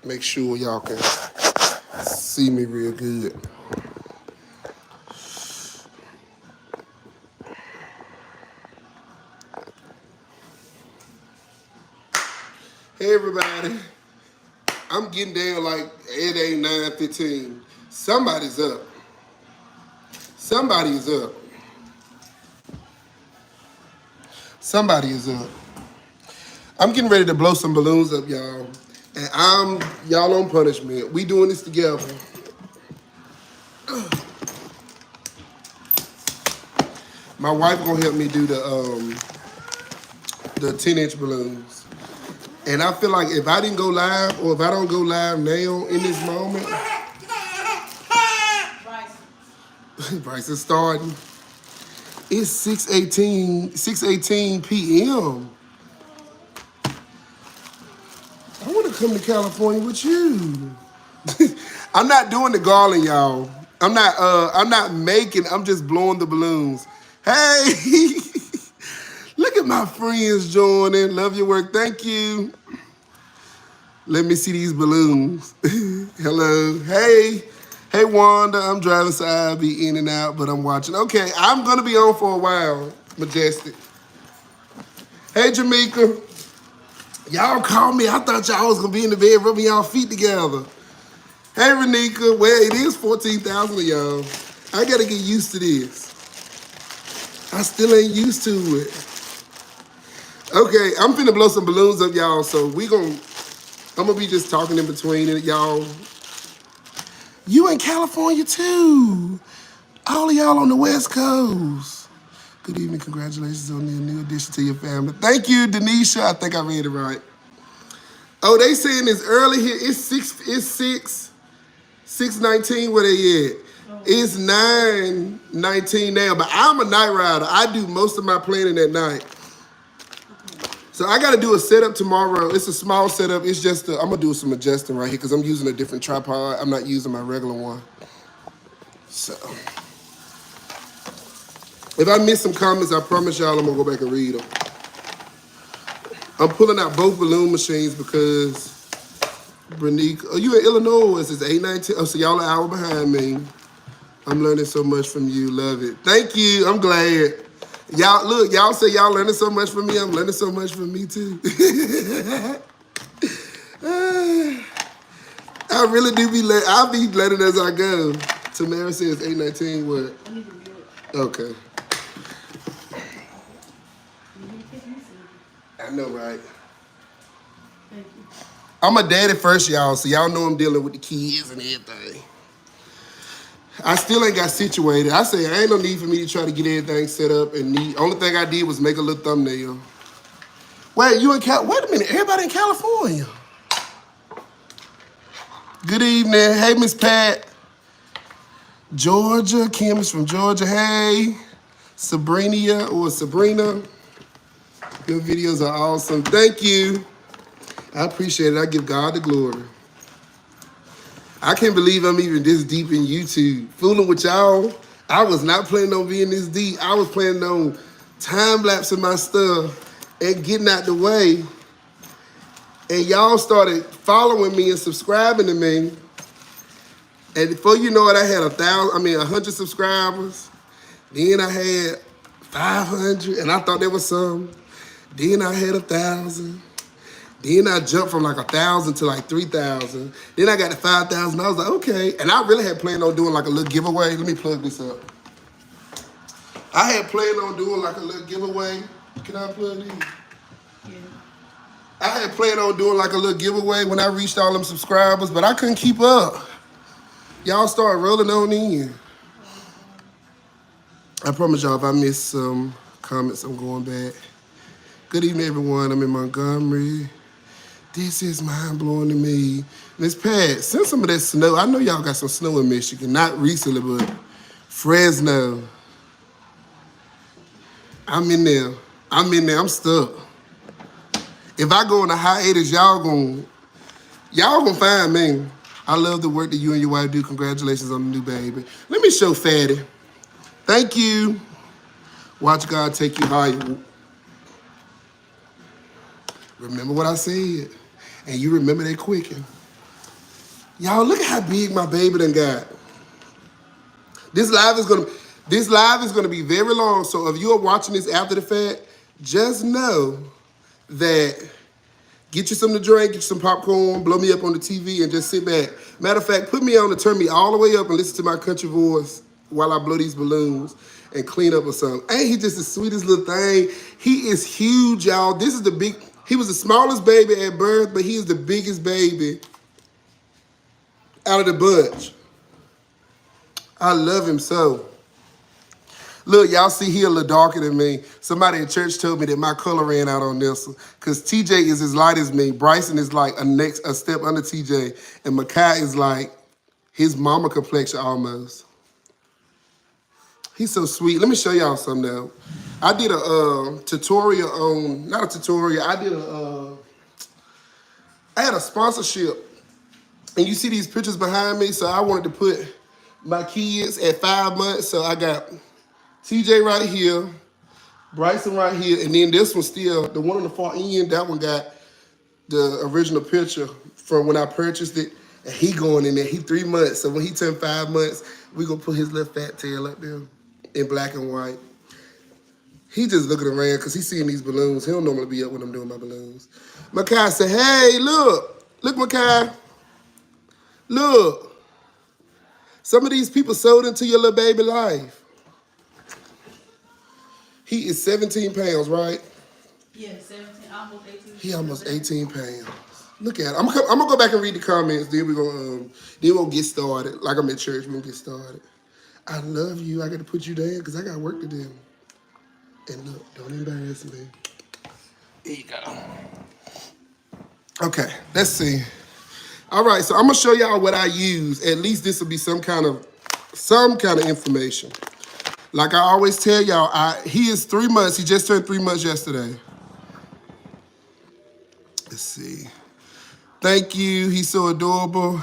Make sure y'all can see me real good. Hey everybody, I'm getting down like it ain't 9:15. Somebody's up. Somebody is up. Somebody is up. I'm getting ready to blow some balloons up, y'all. And y'all on punishment. We doing this together. My wife gonna help me do the 10-inch balloons. And I feel like if I didn't go live, or if I don't go live now in this moment, Bryce is starting. It's 6:18 p.m. I want to come to California with you. I'm not doing the garland, y'all. I'm not making, I'm just blowing the balloons. Hey, look at my friends joining. Love your work. Thank you. Let me see these balloons. Hello. Hey. Hey, Wanda. I'm driving, so I'll be in and out, but I'm watching. Okay, I'm going to be on for a while. Majestic. Hey, Jamaica. Y'all called me. I thought y'all was going to be in the bed rubbing y'all feet together. Hey, Renika. Well, it is 14,000 of y'all. I got to get used to this. I still ain't used to it. Okay, I'm finna blow some balloons up, y'all, so I'm going to be just talking in between it, y'all. You in California, too. All of y'all on the West Coast. Good evening. Congratulations on the new addition to your family. Thank you, Denisha. I think I read it right. Oh, they saying it's early here. It's 6:19 where they at. It's 9:19 now, but I'm a night rider. I do most of my planning at night. So I got to do a setup tomorrow. It's a small setup. It's just, I'm going to do some adjusting right here because I'm using a different tripod. I'm not using my regular one. So if I miss some comments, I promise y'all I'm going to go back and read them. I'm pulling out both balloon machines because Branique, oh, you in Illinois? It's 8:19. Oh, so y'all an hour behind me. I'm learning so much from you. Love it. Thank you. I'm glad. Y'all, look, y'all say y'all learning so much from me. I'm learning so much from me, too. I really do I'll be learning as I go. Tamara says 8:19, what? Okay. I know, right? Thank you. I'm a daddy first, y'all, so y'all know I'm dealing with the kids and everything. I still ain't got situated. I say I ain't no need for me to try to get everything set up and neat. Only thing I did was make a little thumbnail. Wait, you in wait a minute, everybody in California. Good evening. Hey, Miss Pat. Georgia, Kim is from Georgia. Hey, Sabrina. Your videos are awesome. Thank you. I appreciate it. I give God the glory. I can't believe I'm even this deep in YouTube. Fooling with y'all, I was not planning on being this deep. I was planning on time-lapsing my stuff and getting out the way. And y'all started following me and subscribing to me. And before you know it, I had 100 subscribers. Then I had 500, and I thought there was some. Then I had 1,000. Then I jumped from like 1,000 to like 3,000. Then I got to 5,000. I was like, okay. And I really had planned on doing like a little giveaway. Let me plug this up. I had planned on doing like a little giveaway. Can I plug these? Yeah. I had planned on doing like a little giveaway when I reached all them subscribers, but I couldn't keep up. Y'all started rolling on in. I promise y'all if I miss some comments, I'm going back. Good evening, everyone. I'm in Montgomery. This is mind-blowing to me. Miss Pat, send some of that snow. I know y'all got some snow in Michigan. Not recently, but Fresno. I'm in there. I'm stuck. If I go on a hiatus, y'all gonna find me. I love the work that you and your wife do. Congratulations on the new baby. Let me show Fatty. Thank you. Watch God take you higher. Remember what I said. And you remember that quicken. Y'all, look at how big my baby done got. This live is gonna be very long. So if you're watching this after the fact, just know that get you something to drink, get you some popcorn, blow me up on the TV, and just sit back. Matter of fact, put me on to turn me all the way up and listen to my country voice while I blow these balloons and clean up or something. Ain't he just the sweetest little thing? He is huge, y'all. He was the smallest baby at birth, but he is the biggest baby out of the bunch. I love him so. Look, y'all see he a little darker than me. Somebody at church told me that my color ran out on this one. Because TJ is as light as me. Bryson is like a step under TJ. And Makai is like his mama complexion almost. He's so sweet. Let me show y'all something though. I did a tutorial on, not a tutorial, I had a sponsorship. And you see these pictures behind me, so I wanted to put my kids at 5 months. So I got TJ right here, Bryson right here, and then this one still, the one on the far end, that one got the original picture from when I purchased it. And he going in there, he 3 months. So when he turned 5 months, we gonna put his little fat tail up there in black and white. He just looking around because he's seeing these balloons. He don't normally be up when I'm doing my balloons. Makai said, hey, look, Makai. Look, some of these people sold into your little baby life. He is 17 pounds, right? Yeah, 17, almost 18. He almost 18 pounds. Look at it. I'm gonna go back and read the comments. Then we'll get started. Like I'm at church, we'll get started. I love you. I got to put you down because I got work to do. And look, don't embarrass me. There you go. Okay, let's see. All right, so I'm gonna show y'all what I use. At least this will be some kind of information. Like I always tell y'all, he is 3 months. He just turned 3 months yesterday. Let's see. Thank you. He's so adorable.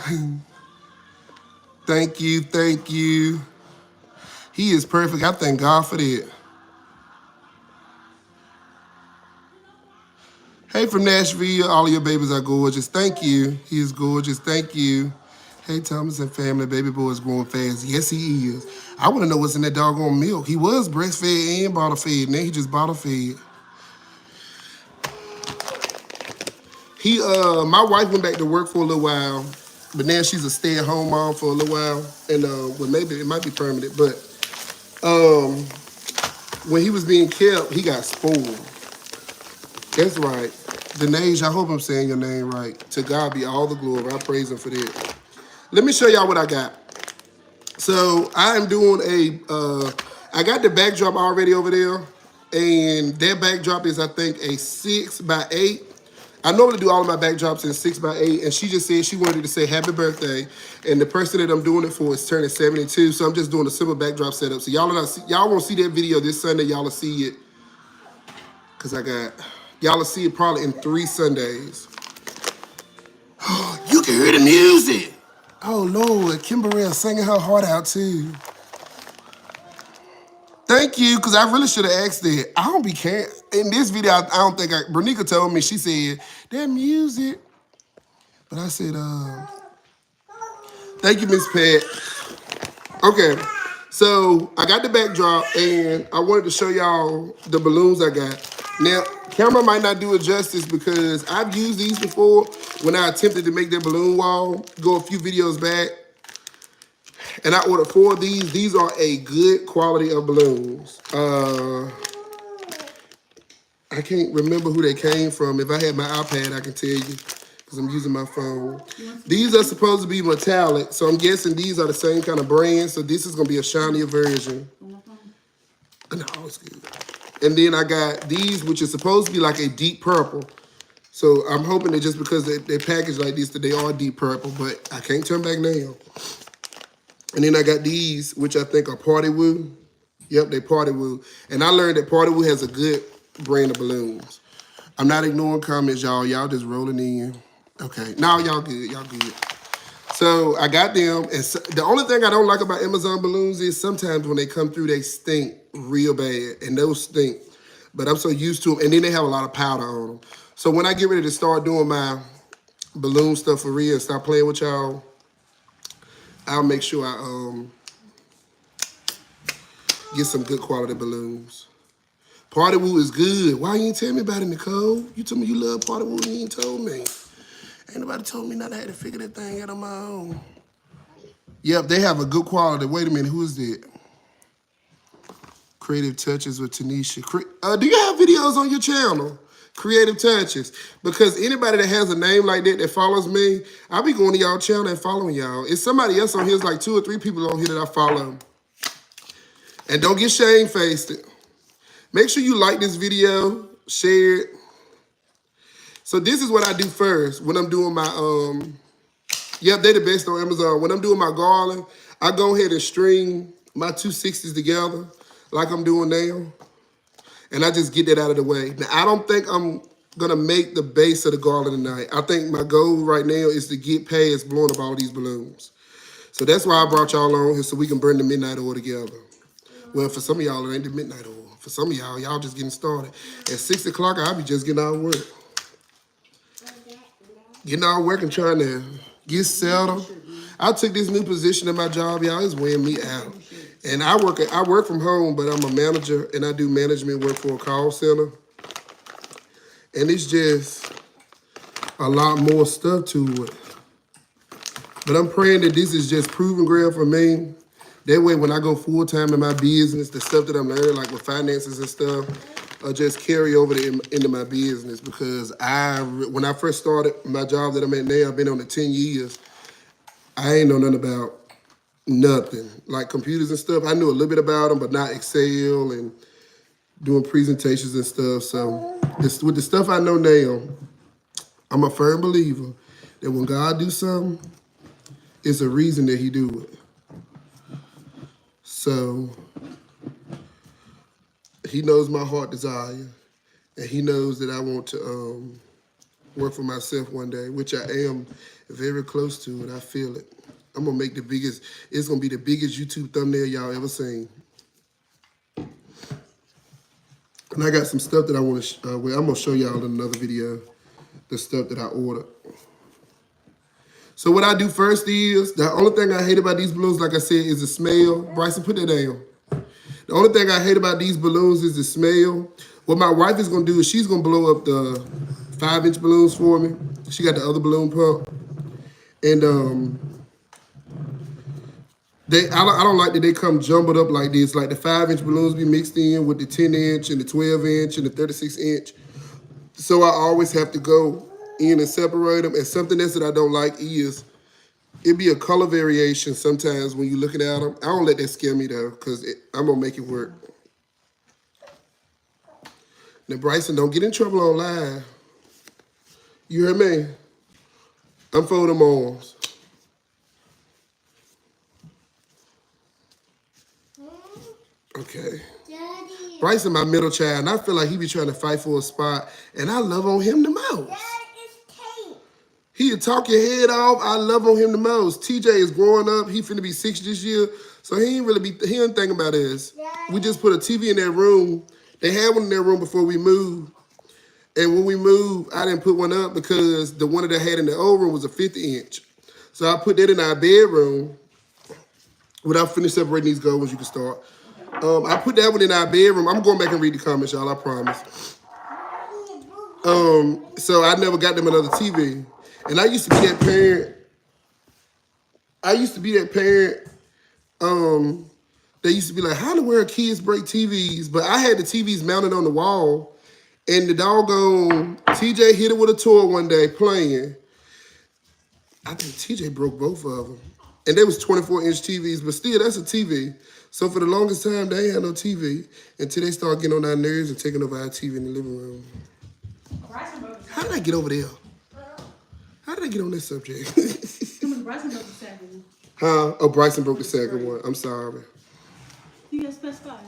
Thank you. He is perfect. I thank God for that. Hey, from Nashville, all of your babies are gorgeous. Thank you. He is gorgeous. Thank you. Hey, Thomas and family, baby boy is growing fast. Yes, he is. I want to know what's in that doggone milk. He was breastfed and bottle fed. Now he just bottle fed. My wife went back to work for a little while, but now she's a stay-at-home mom for a little while. And well, maybe it might be permanent, but when he was being kept, he got spoiled. That's right. Denasia, I hope I'm saying your name right. To God be all the glory. I praise him for that. Let me show y'all what I got. So I am doing I got the backdrop already over there. And that backdrop is, I think, a 6x8. I normally do all of my backdrops in 6x8. And she just said she wanted to say happy birthday. And the person that I'm doing it for is turning 72. So I'm just doing a simple backdrop setup. So y'all won't see that video this Sunday. Y'all will see it. Because y'all will see it probably in 3 Sundays. You can hear the music. Oh, Lord. Kimberell singing her heart out, too. Thank you, because I really should have asked that. I don't be caring. In this video, I don't think Bernica told me, she said, that music. But I said, thank you, Miss Pat. Okay, so I got the backdrop, and I wanted to show y'all the balloons I got. Now, camera might not do it justice because I've used these before when I attempted to make that balloon wall, go a few videos back. And I ordered 4 of these. These are a good quality of balloons. I can't remember who they came from. If I had my iPad, I can tell you because I'm using my phone. These are supposed to be metallic, so I'm guessing these are the same kind of brand. So this is going to be a shinier version. No, it's good. And then I got these, which is supposed to be like a deep purple. So I'm hoping that just because they package like this, that they are deep purple, but I can't turn back now. And then I got these, which I think are Party Woo. Yep, they Party Woo. And I learned that Party Woo has a good brand of balloons. I'm not ignoring comments, y'all. Y'all just rolling in. Okay, now y'all good. Y'all good. So I got them. And so, the only thing I don't like about Amazon balloons is sometimes when they come through, they stink real bad. And those stink. But I'm so used to them. And then they have a lot of powder on them. So when I get ready to start doing my balloon stuff for real and stop playing with y'all, I'll make sure I get some good quality balloons. Party Woo is good. Why you ain't tell me about it, Nicole? You told me you love Party Woo and you ain't told me. Ain't nobody told me not I had to figure that thing out on my own. Yep, they have a good quality. Wait a minute, who is that? Creative Touches with Tanisha. Do you have videos on your channel? Creative Touches. Because anybody that has a name like that follows me, I'll be going to y'all channel and following y'all. It's somebody else on here. It's like 2 or 3 people on here that I follow. And don't get shame-faced. Make sure you like this video, share it. So this is what I do first when I'm doing my, yep, they the best on Amazon. When I'm doing my garland, I go ahead and string my 260s together like I'm doing now. And I just get that out of the way. Now, I don't think I'm gonna make the base of the garland tonight. I think my goal right now is to get past blowing up all these balloons. So that's why I brought y'all on here so we can burn the midnight oil together. Well, for some of y'all, it ain't the midnight oil. For some of y'all just getting started. At 6 o'clock, I'll be just getting out of work. Getting out of work and trying to get settled. I took this new position in my job, y'all. It's weighing me out. And I work from home, but I'm a manager, and I do management work for a call center. And it's just a lot more stuff to it. But I'm praying that this is just proving ground for me. That way, when I go full-time in my business, the stuff that I'm learning, like with finances and stuff, I'll just carry over into my business. Because when I first started my job that I'm at now, I've been on it 10 years. I ain't know nothing about nothing. Like computers and stuff, I knew a little bit about them, but not Excel and doing presentations and stuff. So with the stuff I know now, I'm a firm believer that when God do something, it's a reason that he do it. So he knows my heart desire, and he knows that I want to work for myself one day, which I am very close to it. I feel it. I'm gonna make it's gonna be the biggest YouTube thumbnail y'all ever seen. And I got some stuff that I want to, I'm gonna show y'all in another video, the stuff that I ordered. So what I do first is, the only thing I hate about these balloons, like I said, is the smell. Bryson, put that down. The only thing I hate about these balloons is the smell. What my wife is gonna do is she's gonna blow up the 5-inch balloons for me. She got the other balloon pump. And I don't like that they come jumbled up like this. Like the 5-inch balloons be mixed in with the 10-inch and the 12-inch and the 36-inch. So I always have to go in and separate them. And something else that I don't like is it be a color variation sometimes when you're looking at them. I don't let that scare me though, because I'm gonna make it work. Now Bryson, don't get in trouble on live. You heard me? Unfold them arms. Okay. Daddy. Bryson, my middle child, and I feel like he be trying to fight for a spot, and I love on him the most. Dad, it's Kate. He'll talk your head off. I love on him the most. TJ is growing up. He finna be 6 this year, so he ain't thinking about this. Daddy. We just put a TV in that room. They had one in their room before we moved, and when we moved, I didn't put one up because the one that I had in the old room was a 50-inch. So I put that in our bedroom. Without finished separating these gold ones, you can start. I put that one in our bedroom. I'm going back and read the comments, y'all, I promise. So I never got them another TV. And I used to be that parent. They used to be like, how in the world kids break TVs? But I had the TVs mounted on the wall, and the doggone TJ hit it with a toy one day playing. I think TJ broke both of them. And they was 24-inch TVs, but still, that's a TV. So for the longest time, they ain't had no TV until they start getting on our nerves and taking over our TV in the living room. How did I get over there? How did I get on this subject? Bryson broke the second one. Huh? Oh, Bryson broke the second one. I'm sorry. You got specify?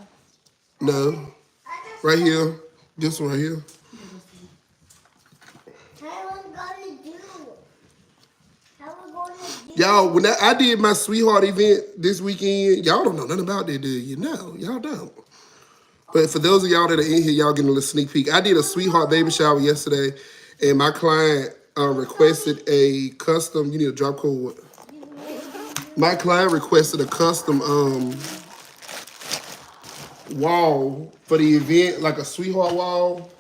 No. Right here. This one right here. Y'all, when I did my sweetheart event this weekend, y'all don't know nothing about that, do you? No, y'all don't. But for those of y'all that are in here, y'all getting a little sneak peek. I did a sweetheart baby shower yesterday, and my client requested a custom, you need a drop code. My client requested a custom wall for the event, like a sweetheart wall.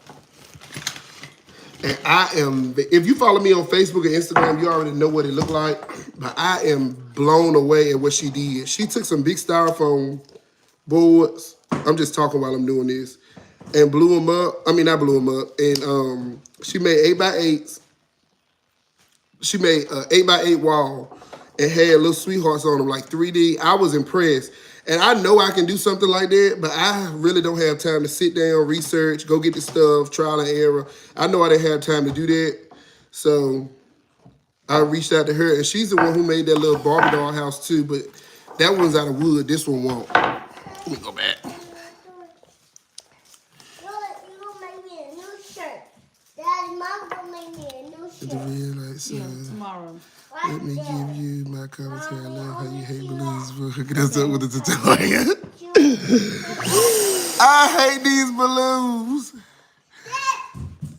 And I am, if you follow me on Facebook and Instagram, you already know what it looked like. But I am blown away at what she did. She took some big styrofoam boards. I'm just talking while I'm doing this. And blew them up. I mean, not blew them up. And she made 8x8s. She made an 8x8 wall and had little sweethearts on them, like 3D. I was impressed. And I know I can do something like that, but I really don't have time to sit down, research, go get the stuff, trial and error. I know I didn't have time to do that. So I reached out to her, and she's the one who made that little Barbie doll house too, but that one's out of wood. This one won't. Let me go back. Yeah, tomorrow. Let me give you my commentary. I love how you hate balloons. That's up with the tutorial. I hate these balloons.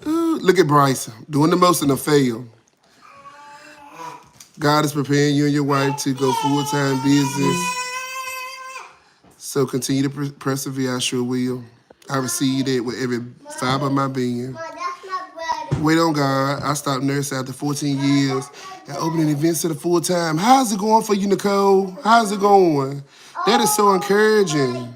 Ooh, look at Bryson doing the most in a fail. God is preparing you and your wife to go full-time business. So continue to persevere. I sure will. I receive it with every fiber of my being. Wait on God. I stopped nursing after 14 years and opening events at a full time. How's it going for you, Nicole? How's it going? That is so encouraging.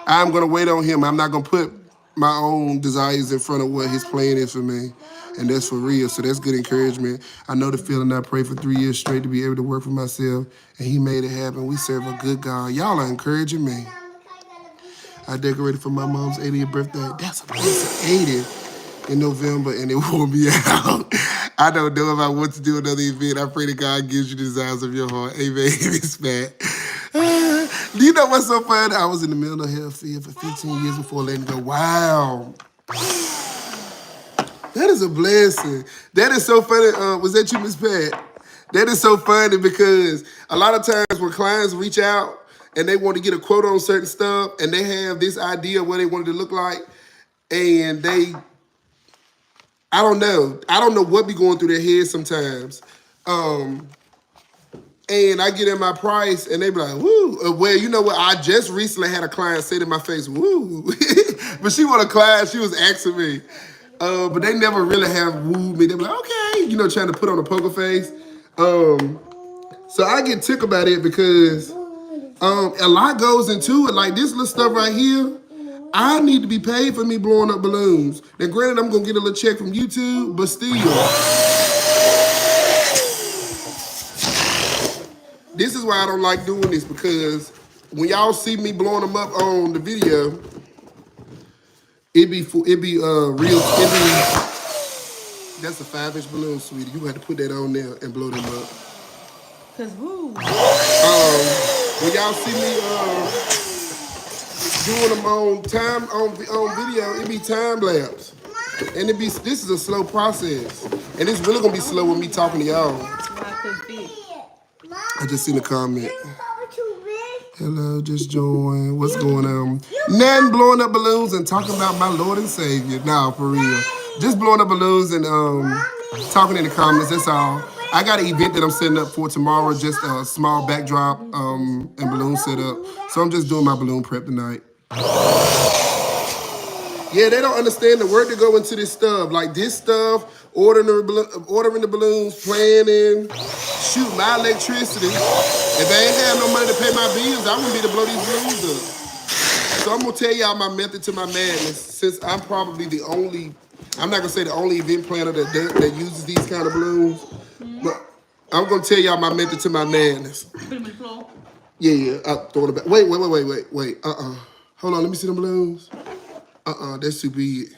I'm going to wait on him. I'm not going to put my own desires in front of what his plan is for me. And that's for real. So that's good encouragement. I know the feeling. I prayed for 3 years straight to be able to work for myself. And he made it happen. We serve a good God. Y'all are encouraging me. I decorated for my mom's 80th birthday. That's a blessing. 80th. In November, and it wore me out. I don't know if I want to do another event. I pray that God gives you the desires of your heart. Amen. It's bad. Do you know what's so fun? I was in the mental health field for 15 years before letting go. Wow. That is a blessing. That is so funny. Was that you, Miss Pat? That is so funny because a lot of times when clients reach out and they want to get a quote on certain stuff and they have this idea of what they want it to look like, and I don't know what be going through their head sometimes. And I get in my price and they be like, woo. Well, you know what? I just recently had a client say to my face, woo. But she want a class. She was asking me. But they never really have wooed me. They be like, okay. You know, trying to put on a poker face. So I get tickled about it because a lot goes into it. Like this little stuff right here. I need to be paid for me blowing up balloons. Now, granted, I'm going to get a little check from YouTube, but still. This is why I don't like doing this, because when y'all see me blowing them up on the video, that's a 5-inch balloon, sweetie. You have to put that on there and blow them up. Cause woo. When y'all see me doing them on video, it be time lapse, and this is a slow process, and it's really gonna be slow with me talking to y'all. I just seen a comment. Hello, just join. What's going on? Nothing, blowing up balloons and talking about my Lord and Savior. Nah, for real. Just blowing up balloons and talking in the comments. That's all. I got an event that I'm setting up for tomorrow. Just a small backdrop and balloon setup. So I'm just doing my balloon prep tonight. Yeah, they don't understand the work that go into this stuff. Like this stuff, ordering the balloons, planning, shoot my electricity. If I ain't have no money to pay my bills, I wouldn't be able to blow these balloons up. So I'm gonna tell y'all my method to my madness. Since I'm probably the only, I'm not gonna say the only event planner that uses these kind of balloons, but I'm gonna tell y'all my method to my madness. Put them in the floor. Yeah, I throw it back. Wait. Hold on, let me see them balloons. That's too big.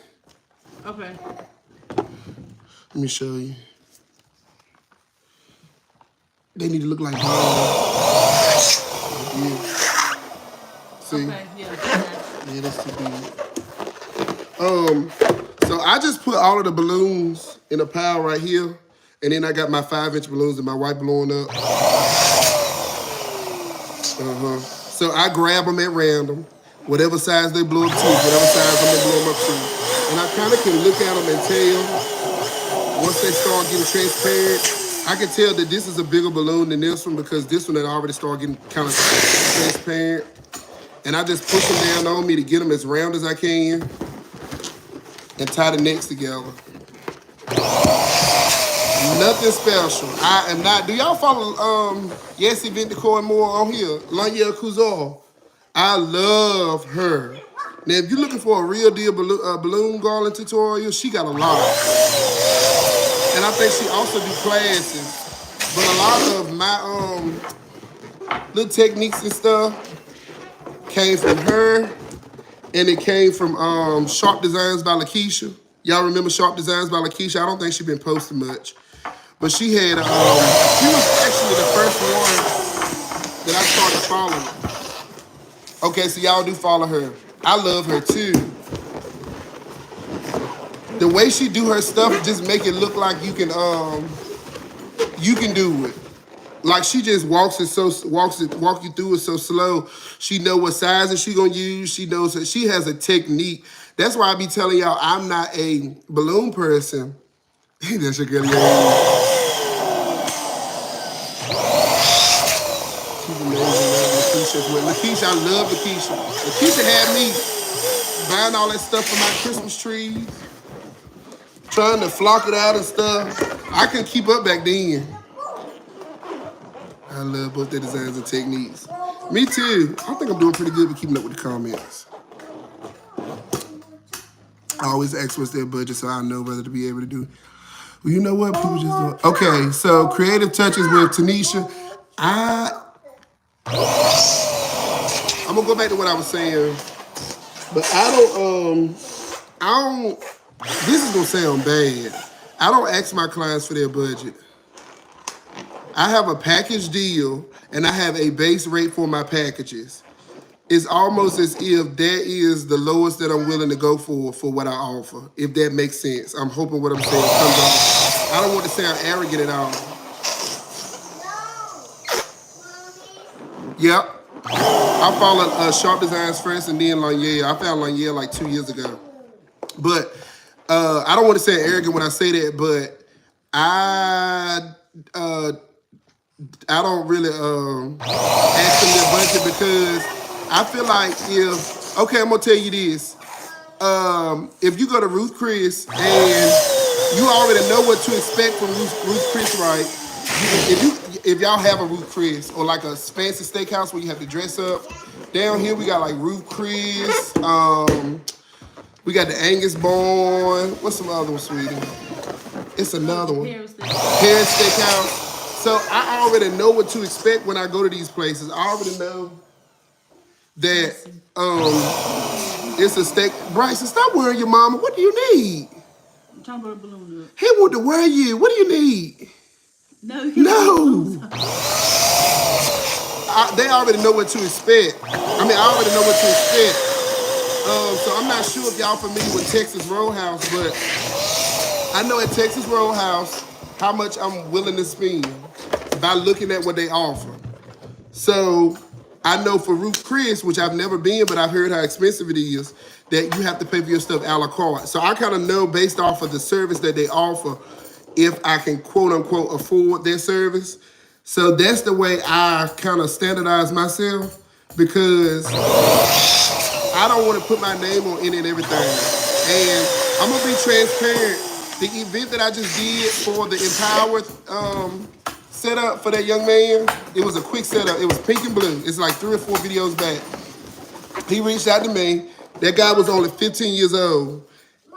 Okay. Let me show you. They need to look like balls. Yeah. See? Okay, yeah. Yeah, that's too big. So I just put all of the balloons in a pile right here, and then I got my 5-inch balloons and my wife blowing up. So I grab them at random, whatever size they blow up to, whatever size I'm gonna blow them up to. And I kind of can look at them and tell once they start getting transparent I can tell that this is a bigger balloon than this one because this one had already started getting kind of transparent. And I just push them down on me to get them as round as I can and tie the necks together. Nothing special. I am not. Do y'all follow Yes Event Decor and more on here? Lanya Kuzar. I love her. Now, if you're looking for a real deal balloon garland tutorial, she got a lot. And I think she also do classes. But a lot of my little techniques and stuff came from her, and it came from Sharp Designs by Lakeisha. Y'all remember Sharp Designs by Lakeisha? I don't think she's been posting much. But she had, she was actually the first one that I started following. Okay, so y'all do follow her. I love her too. The way she do her stuff just make it look like you can do it. Like she just walk you through it so slow. She know what sizes she gonna use. She knows that she has a technique. That's why I be telling y'all I'm not a balloon person. That's your girl. She's amazing. Lakeisha, I love Lakeisha. Lakeisha had me buying all that stuff for my Christmas trees, trying to flock it out and stuff. I couldn't keep up back then. I love both their designs and techniques. Me too. I think I'm doing pretty good with keeping up with the comments. I always ask what's their budget so I know whether to be able to do. Well, you know what? People just don't. Okay, so creative touches with Tanisha. I'm gonna go back to what I was saying, but I don't, this is gonna sound bad. I don't ask my clients for their budget. I have a package deal and I have a base rate for my packages. It's almost as if that is the lowest that I'm willing to go for what I offer, if that makes sense. I'm hoping what I'm saying comes off. I don't want to sound arrogant at all. Yep. I followed Sharp Designs first and then Lanier. I found Lanier like 2 years ago. But I don't want to sound arrogant when I say that, but I don't really ask them their budget because I feel like okay, I'm going to tell you this. If you go to Ruth Chris and you already know what to expect from Ruth Chris, right? If y'all have a Ruth Chris or like a fancy steakhouse where you have to dress up, down here we got like Ruth Chris, we got the Angus Bone. What's some other one, sweetie? It's another one. Paris Steakhouse. So I already know what to expect when I go to these places. I already know that it's a steak. Bryson, stop worrying your mama. What do you need? I'm talking about a balloon. He want to worry you. What do you need? No. They already know what to expect. I already know what to expect. So I'm not sure if y'all familiar with Texas Roadhouse, but I know at Texas Roadhouse how much I'm willing to spend by looking at what they offer. So I know for Ruth Chris, which I've never been, but I've heard how expensive it is, that you have to pay for your stuff a la carte. So I kind of know based off of the service that they offer if I can quote unquote afford their service. So that's the way I kind of standardize myself because I don't want to put my name on any and everything. And I'm going to be transparent. The event that I just did for the Empowered setup for that young man, it was a quick setup. It was pink and blue. It's like 3 or 4 videos back. He reached out to me. That guy was only 15 years old.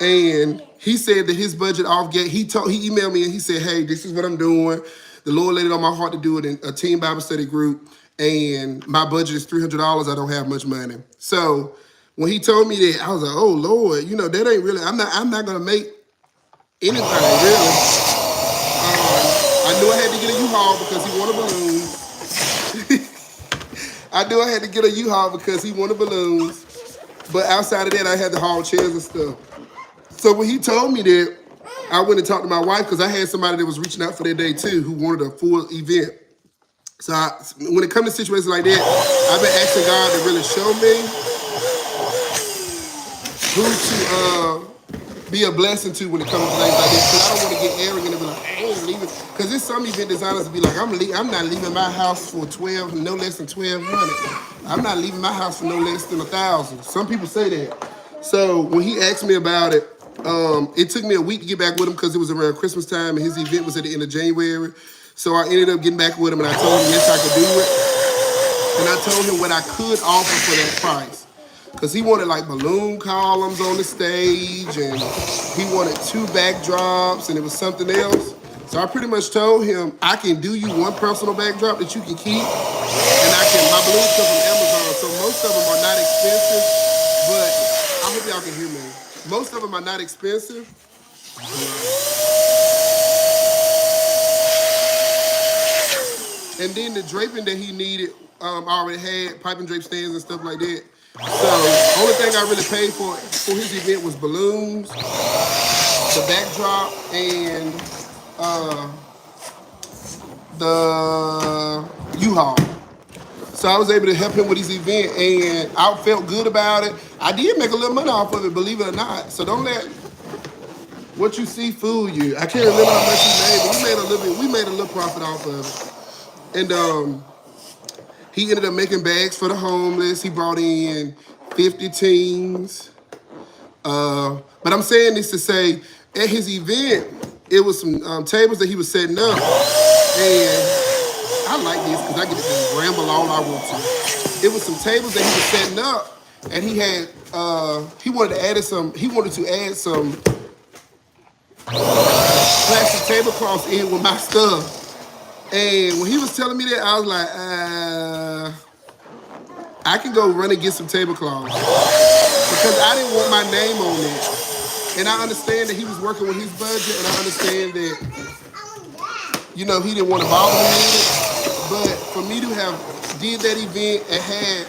And he said that his budget off gate, he emailed me and he said, hey, this is what I'm doing. The Lord laid it on my heart to do it in a teen Bible study group. And my budget is $300. I don't have much money. So when he told me that, I was like, oh Lord, that ain't really, I'm not gonna make anything really. I knew I had to get a U-Haul because he wanted balloons. I knew I had to get a U-Haul because he wanted balloons. But outside of that, I had to haul chairs and stuff. So when he told me that, I went and talked to my wife because I had somebody that was reaching out for that day too who wanted a full event. So when it comes to situations like that, I've been asking God to really show me be a blessing to when it comes to things like this. Because I don't want to get arrogant and be like, I ain't leaving. Because there's some event designers be like, I'm not leaving my house for 12, no less than 1,200. I'm not leaving my house for no less than 1,000. Some people say that. So when he asked me about it, it took me a week to get back with him because it was around Christmas time and his event was at the end of January. So I ended up getting back with him and I told him yes, I could do it. And I told him what I could offer for that price. Because he wanted like balloon columns on the stage and he wanted 2 backdrops and it was something else. So I pretty much told him I can do you one personal backdrop that you can keep. And my balloons come from Amazon, so most of them are not expensive, but I hope y'all can hear me. Most of them are not expensive. And then the draping that he needed, I already had pipe and drape stands and stuff like that. So the only thing I really paid for his event was balloons, the backdrop, and the U-Haul. So I was able to help him with his event, and I felt good about it. I did make a little money off of it, believe it or not. So don't let what you see fool you. I can't remember how much he made, but we made a little profit off of it. And he ended up making bags for the homeless. He brought in 50 teams. But I'm saying this to say, at his event, it was some tables that he was setting up, and I like this because I get to just ramble all I want to. It was some tables that he was setting up, and he had he wanted to add some plastic tablecloths in with my stuff. And when he was telling me that, I was like, I can go run and get some tablecloths because I didn't want my name on it. And I understand that he was working with his budget, and I understand that, he didn't want to bother me with it. But for me to have did that event and had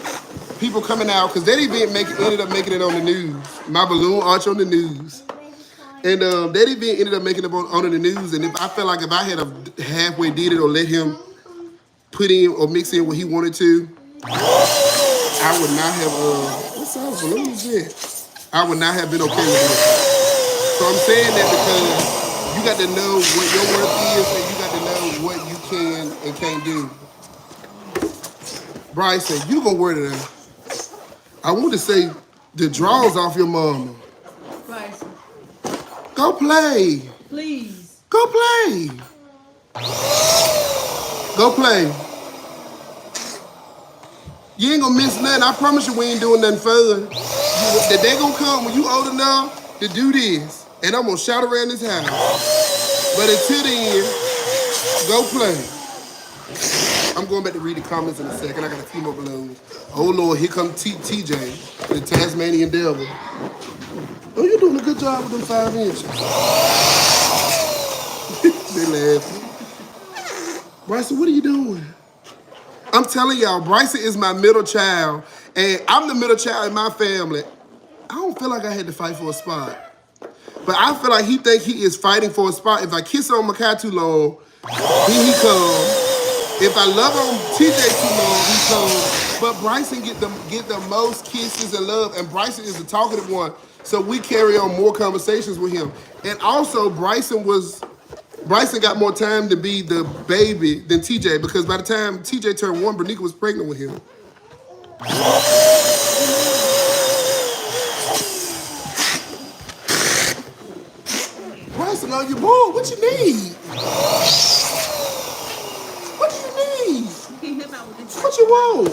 people coming out, because that event ended up making it on the news. My balloon arch on the news. And that event ended up making it on the news. And I felt like if I had halfway did it or let him put in or mix in what he wanted to, I would not have, what size balloon is that? I would not have been okay with it. So I'm saying that because you got to know what your worth is and you got to know what you can and can't do. Bryson, you gonna wear that. I want to say the drawers off your mama. Bryson, Go play. please. Go play. Go play. You ain't gonna miss nothing. I promise you we ain't doing nothing further. The day gonna come when you old enough to do this. And I'm gonna shout around this house. But until then, go play. I'm going back to read the comments in a second. I got a few more balloons. Oh Lord, here comes TJ, the Tasmanian devil. Oh, you're doing a good job with them 5 inches. They laughing. Bryson, what are you doing? I'm telling y'all, Bryson is my middle child, and I'm the middle child in my family. I don't feel like I had to fight for a spot. But I feel like he think he is fighting for a spot. If I kiss on Makai too long, here he comes. If I love on TJ too long, he comes. But Bryson get the most kisses and love, and Bryson is the talkative one. So we carry on more conversations with him. And also, Bryson got more time to be the baby than TJ, because by the time TJ turned 1, Bernica was pregnant with him. Bryson, are you bored? What you need? What do you need? What you want?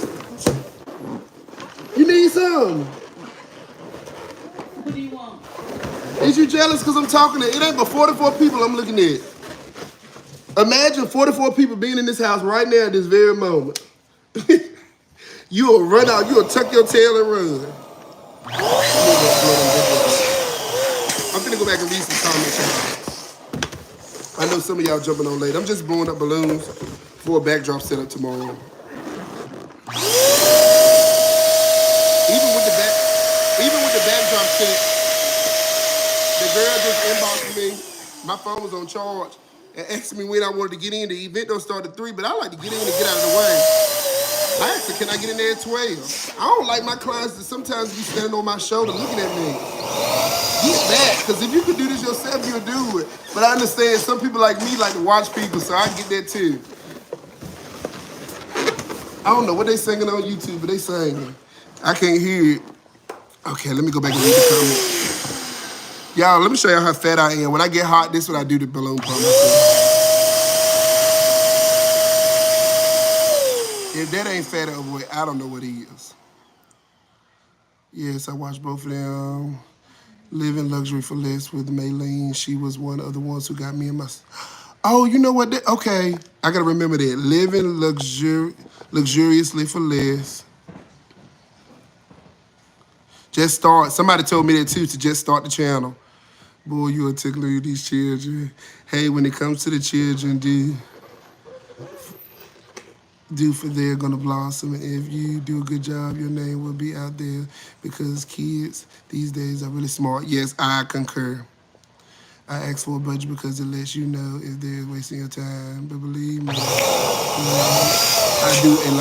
You need something? What do you want? Is you jealous because I'm talking to it? Ain't but 44 people I'm looking at. Imagine 44 people being in this house right now at this very moment. You'll run out, you'll tuck your tail and run. I'm finna go back and read some comments, y'all. I know some of y'all jumping on late. I'm just blowing up balloons for a backdrop setup tomorrow. Even with the backdrop set, the girl just inboxed me. My phone was on charge and asked me when I wanted to get in. The event don't start at 3, but I like to get in and get out of the way. I asked her, can I get in there at 12? I don't like my clients to sometimes be standing on my shoulder looking at me. Get that, because if you could do this yourself, you'll do it. But I understand some people like me like to watch people, so I get that too. I don't know what they singing on YouTube, but they singing. I can't hear it. Okay, let me go back and read the comments. Y'all, let me show y'all how fat I am. When I get hot, this is what I do to balloon pump myself. If that ain't fat or overweight, I don't know what he is. Yes, I watched both of them. Live in Luxury for Less with Maylene. She was one of the ones who got me in my... Oh, you know what? Okay, I gotta remember that. Living luxuriously for less. Just start. Somebody told me that too, to just start the channel. Boy, you a tickler, you these children. Hey, when it comes to the children, do for they're gonna blossom. And if you do a good job, your name will be out there because kids these days are really smart. Yes, I concur. I ask for a budget because it lets you know if they're wasting your time. But believe me, I do a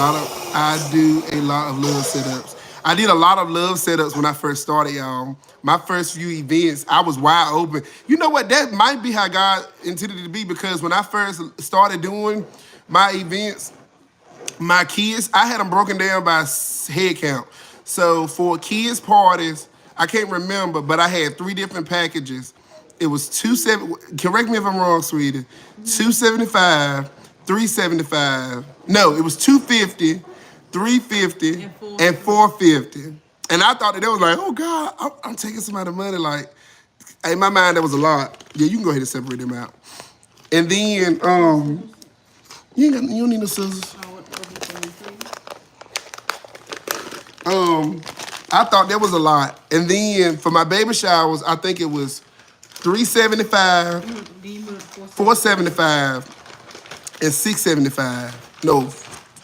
lot of love setups. I did a lot of love setups when I first started, y'all. My first few events, I was wide open. You know what? That might be how God intended it to be, because when I first started doing my events, my kids, I had them broken down by head count. So for kids' parties, I can't remember, but I had 3 different packages. It was correct me if I'm wrong, sweetie. $275, $375. No, it was $250, $350, and $450. And I thought that was like, oh God, I'm taking some of the money. Like, in my mind, that was a lot. Yeah, you can go ahead and separate them out. And then, you don't need no scissors. I thought that was a lot. And then for my baby showers, I think it was $375, $475, and $675. No,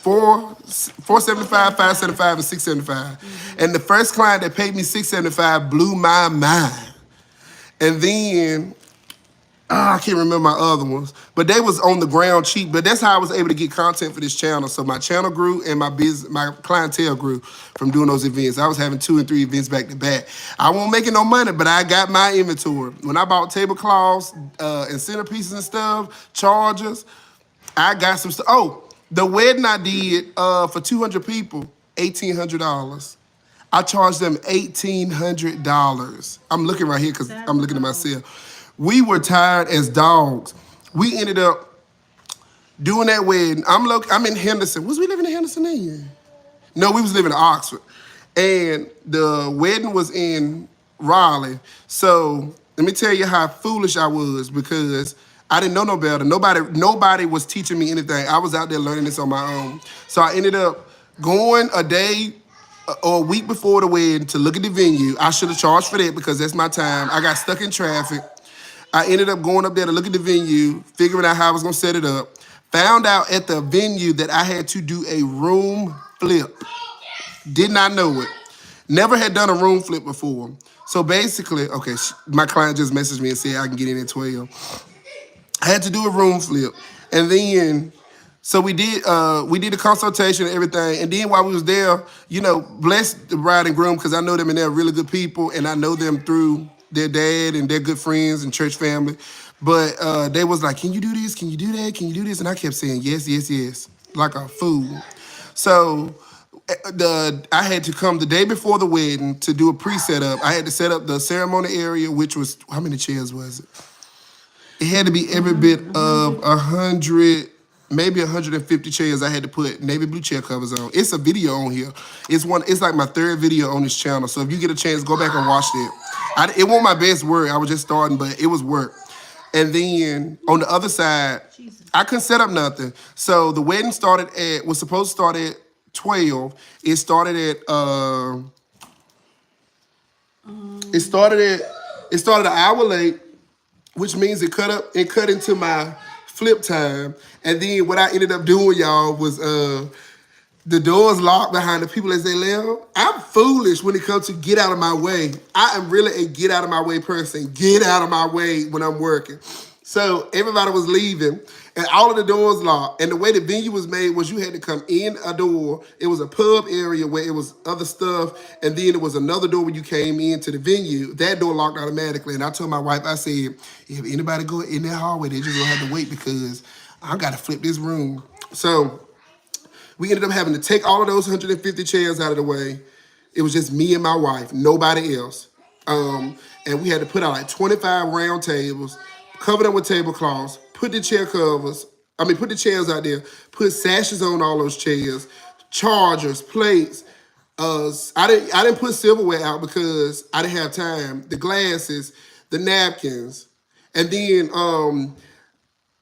$475, $575, and $675. And the first client that paid me $675 blew my mind. And then I can't remember my other ones, but they was on the ground cheap. But that's how I was able to get content for this channel. So my channel grew and my clientele grew from doing those events. I was having 2 and 3 events back to back. I wasn't making no money, but I got my inventory. When I bought tablecloths and centerpieces and stuff, chargers, I got some stuff. Oh, the wedding I did for 200 people, $1,800. I charged them $1,800. I'm looking right here because I'm looking at myself. We were tired as dogs. We ended up doing that wedding. I'm in Henderson. Was we living in Henderson then? No, we was living in Oxford. And the wedding was in Raleigh. So let me tell you how foolish I was, because I didn't know no better. Nobody was teaching me anything. I was out there learning this on my own. So I ended up going a day or a week before the wedding to look at the venue. I should have charged for that because that's my time. I got stuck in traffic. I ended up going up there to look at the venue, figuring out how I was gonna set it up. Found out at the venue that I had to do a room flip. Did not know it. Never had done a room flip before. So basically, okay, my client just messaged me and said I can get in at 12. I had to do a room flip. And then, so we did a consultation and everything. And then while we was there, bless the bride and groom, because I know them and they're really good people, and I know them through their dad and their good friends and church family. But they was like, can you do this? Can you do that? Can you do this? And I kept saying, yes, yes, yes, like a fool. So I had to come the day before the wedding to do a pre-setup. I had to set up the ceremony area, which was, how many chairs was it? It had to be every bit of 100, maybe 150 chairs I had to put navy blue chair covers on. It's a video on here. It's like my 3rd video on this channel. So if you get a chance, go back and watch it. It wasn't my best work. I was just starting, but it was work. And then on the other side, I couldn't set up nothing. So the wedding was supposed to start at 12. It started an hour late, which means it cut into my flip time. And then what I ended up doing, y'all, was the doors locked behind the people as they left. I'm foolish when it comes to get out of my way. I am really a get out of my way person. Get out of my way when I'm working. So everybody was leaving. And all of the doors locked. And the way the venue was made was you had to come in a door. It was a pub area where it was other stuff. And then it was another door when you came into the venue. That door locked automatically. And I told my wife, I said, if anybody go in that hallway, they just gonna have to wait because I gotta flip this room. So we ended up having to take all of those 150 chairs out of the way. It was just me and my wife, nobody else. And we had to put out like 25 round tables, cover them with tablecloths, put the chairs out there, put sashes on all those chairs, chargers, plates. I didn't put silverware out because I didn't have time. The glasses, the napkins, and then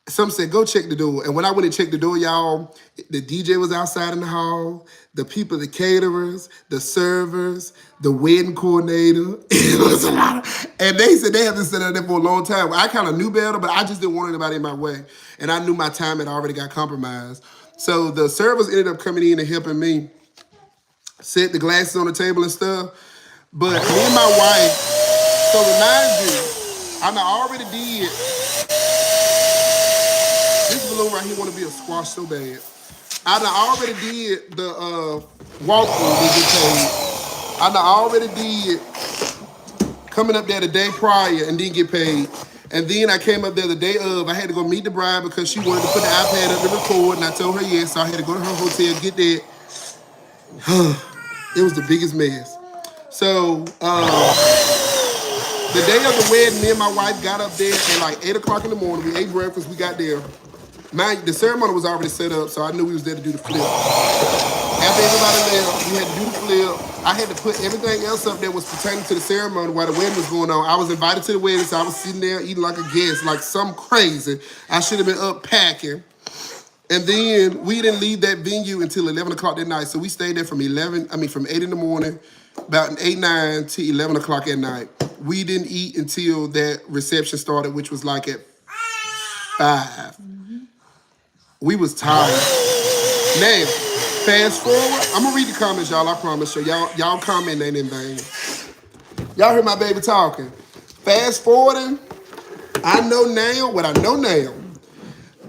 some said, go check the door. And when I went and checked the door, y'all, the DJ was outside in the hall, the people, the caterers, the servers, the wedding coordinator. It was a lot. And they said they had been sitting out there for a long time. I kind of knew better, but I just didn't want anybody in my way. And I knew my time had already got compromised. So the servers ended up coming in and helping me set the glasses on the table and stuff. But me and my wife, so remind you, I already did. This balloon right here want to be a squash so bad. I already did the walkthrough to get paid. I already did coming up there the day prior and didn't get paid. And then I came up there the day of. I had to go meet the bride because she wanted to put the iPad up to record, and I told her yes. So I had to go to her hotel, get that. It was the biggest mess. So the day of the wedding, me and my wife got up there at like 8 o'clock in the morning. We ate breakfast. We got there. The ceremony was already set up, so I knew we was there to do the flip. After everybody left, we had to do the flip. I had to put everything else up that was pertaining to the ceremony while the wedding was going on. I was invited to the wedding, so I was sitting there eating like a guest, like something crazy. I should have been up packing. And then we didn't leave that venue until 11 o'clock that night. So we stayed there from 8 in the morning, about 8, 9 to 11 o'clock at night. We didn't eat until that reception started, which was like at 5. We was tired. Now, fast forward. I'm gonna read the comments, y'all. I promise you. Y'all comment ain't in vain. Y'all heard my baby talking. Fast forwarding. I know now what I know now.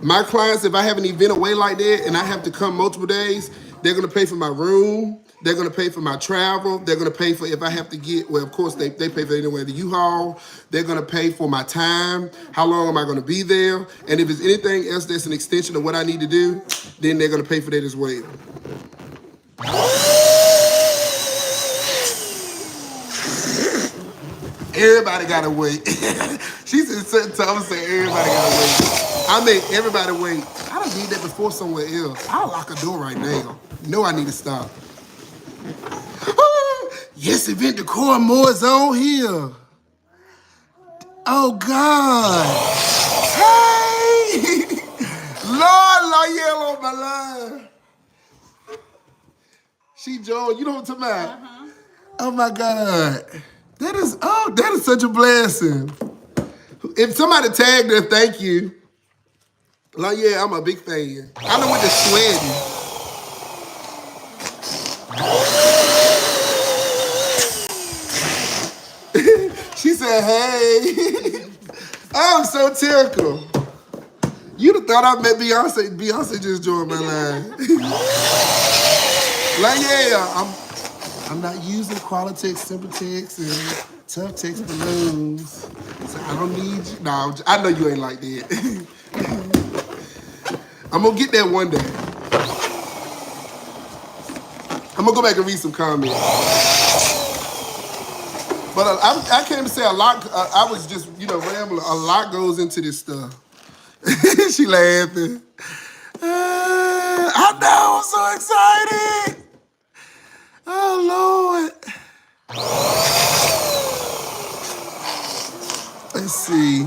My clients, if I have an event away like that and I have to come multiple days, they're gonna pay for my room. They're gonna pay for my travel. They're gonna pay for if I have to get, well, of course, they pay for anywhere, the U-Haul. They're gonna pay for my time. How long am I gonna be there? And if it's anything else that's an extension of what I need to do, then they're gonna pay for that as well. Everybody gotta wait. She said certain times, say everybody gotta wait. I made everybody wait. I done did that before somewhere else. I'll lock a door right now. No, I need to stop. Yes, event decor more is on here. Oh God. Hey! Lord, yellow on my line. She joined. You know what I'm talking about? Oh my God. That is such a blessing. If somebody tagged her, thank you. Like, yeah, I'm a big fan. I know what the sweating. She said, hey. I'm so tickled. You'd have thought I met Beyonce. Beyonce just joined my line. Like, yeah, I'm not using Qualitex, Simpertex, and Tough Tex balloons. So I don't need you. No, I know you ain't like that. I'm gonna get that one day. I'm gonna go back and read some comments. But I can't even say a lot. I was just, rambling. A lot goes into this stuff. She laughing. I know, I'm so excited. Oh, Lord. Let's see.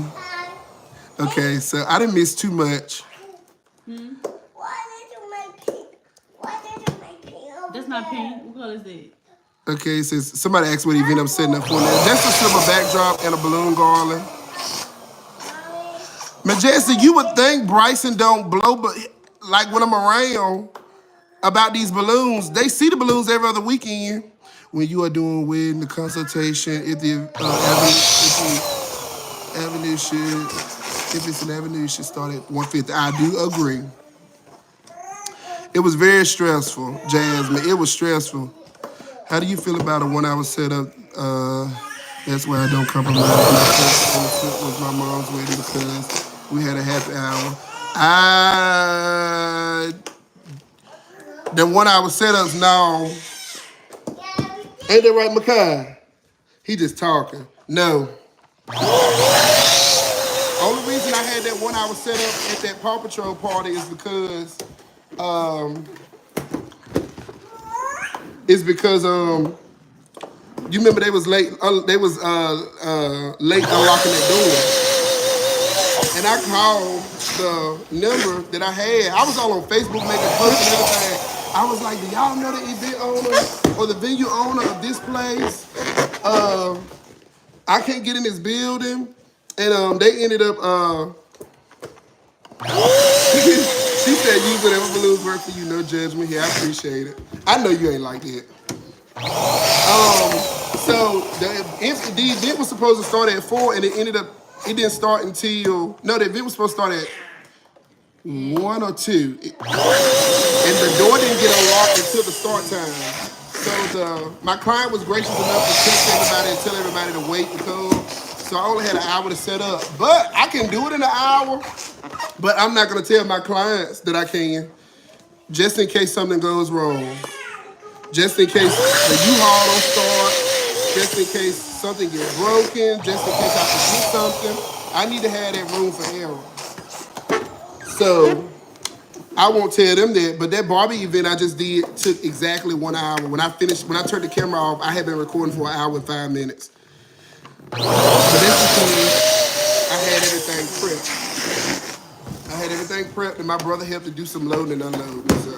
Okay, so I didn't miss too much. Why did you make pink? That's not pink. What color is that? Okay, it says, somebody asked what event I'm setting up for now. That's a silver backdrop and a balloon garland. Majestic, you would think Bryson don't blow, but like when I'm around about these balloons, they see the balloons every other weekend. When you are doing wedding, the consultation, if the avenue shit. If it's an avenue, you should start at 150. I do agree. It was very stressful, Jasmine. It was stressful. How do you feel about a 1 hour setup? That's why I don't compromise. My first was my mom's wedding because we had a happy hour. The 1 hour setups now. Ain't that right, Makai? He just talking. No. Only reason I had that 1 hour setup at that Paw Patrol party is because you remember they was late. They was late unlocking that door, and I called the number that I had. I was all on Facebook making posts and everything. I was like, "Do y'all know the event owner or the venue owner of this place? I can't get in this building," and they ended up. She said, "Use whatever balloons work for you. No judgment here. I appreciate it. I know you ain't like that." So the event was supposed to start at 4, and it didn't start until, no, the event was supposed to start at 1 or 2. And the door didn't get unlocked until the start time. So my client was gracious enough to text everybody and tell everybody to wait and come. So I only had an hour to set up. But I can do it in an hour. But I'm not gonna tell my clients that I can, just in case something goes wrong. Just in case the U-Haul don't start, just in case something gets broken, just in case I forget something. I need to have that room for error. So I won't tell them that, but that Barbie event I just did took exactly 1 hour. When I turned the camera off, I had been recording for 1 hour and 5 minutes. But that's because I had everything prepped. And my brother helped to do some loading and unloading. So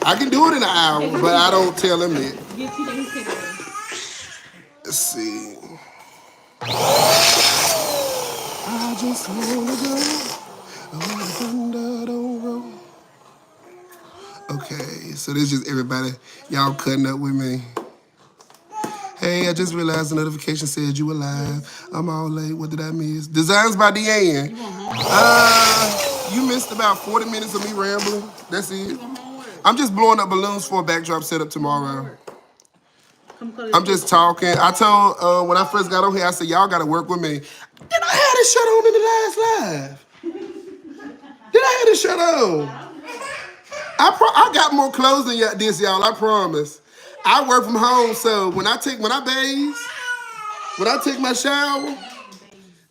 I can do it in an hour, but I don't tell him that. Let's see. I just wanna go. Okay, so this is just everybody. Y'all cutting up with me. Hey, I just realized the notification said you were live. I'm all late. What did I miss? Designs by Deanne. You missed about 40 minutes of me rambling. That's it. I'm just blowing up balloons for a backdrop setup tomorrow. I'm just talking. I told when I first got on here, I said, y'all got to work with me. Did I have this shirt on in the last live? Did I have this shirt on? I got more clothes than this, y'all. I promise. I work from home, so when I take my shower,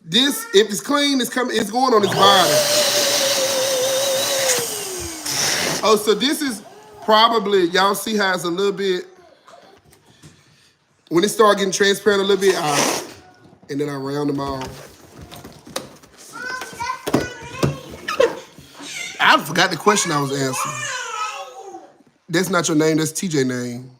this, if it's clean, it's going on its body. Oh, so this is probably, y'all see how it's a little bit, when it start getting transparent a little bit, and then I round them all. I forgot the question I was answering. That's not your name, that's TJ name.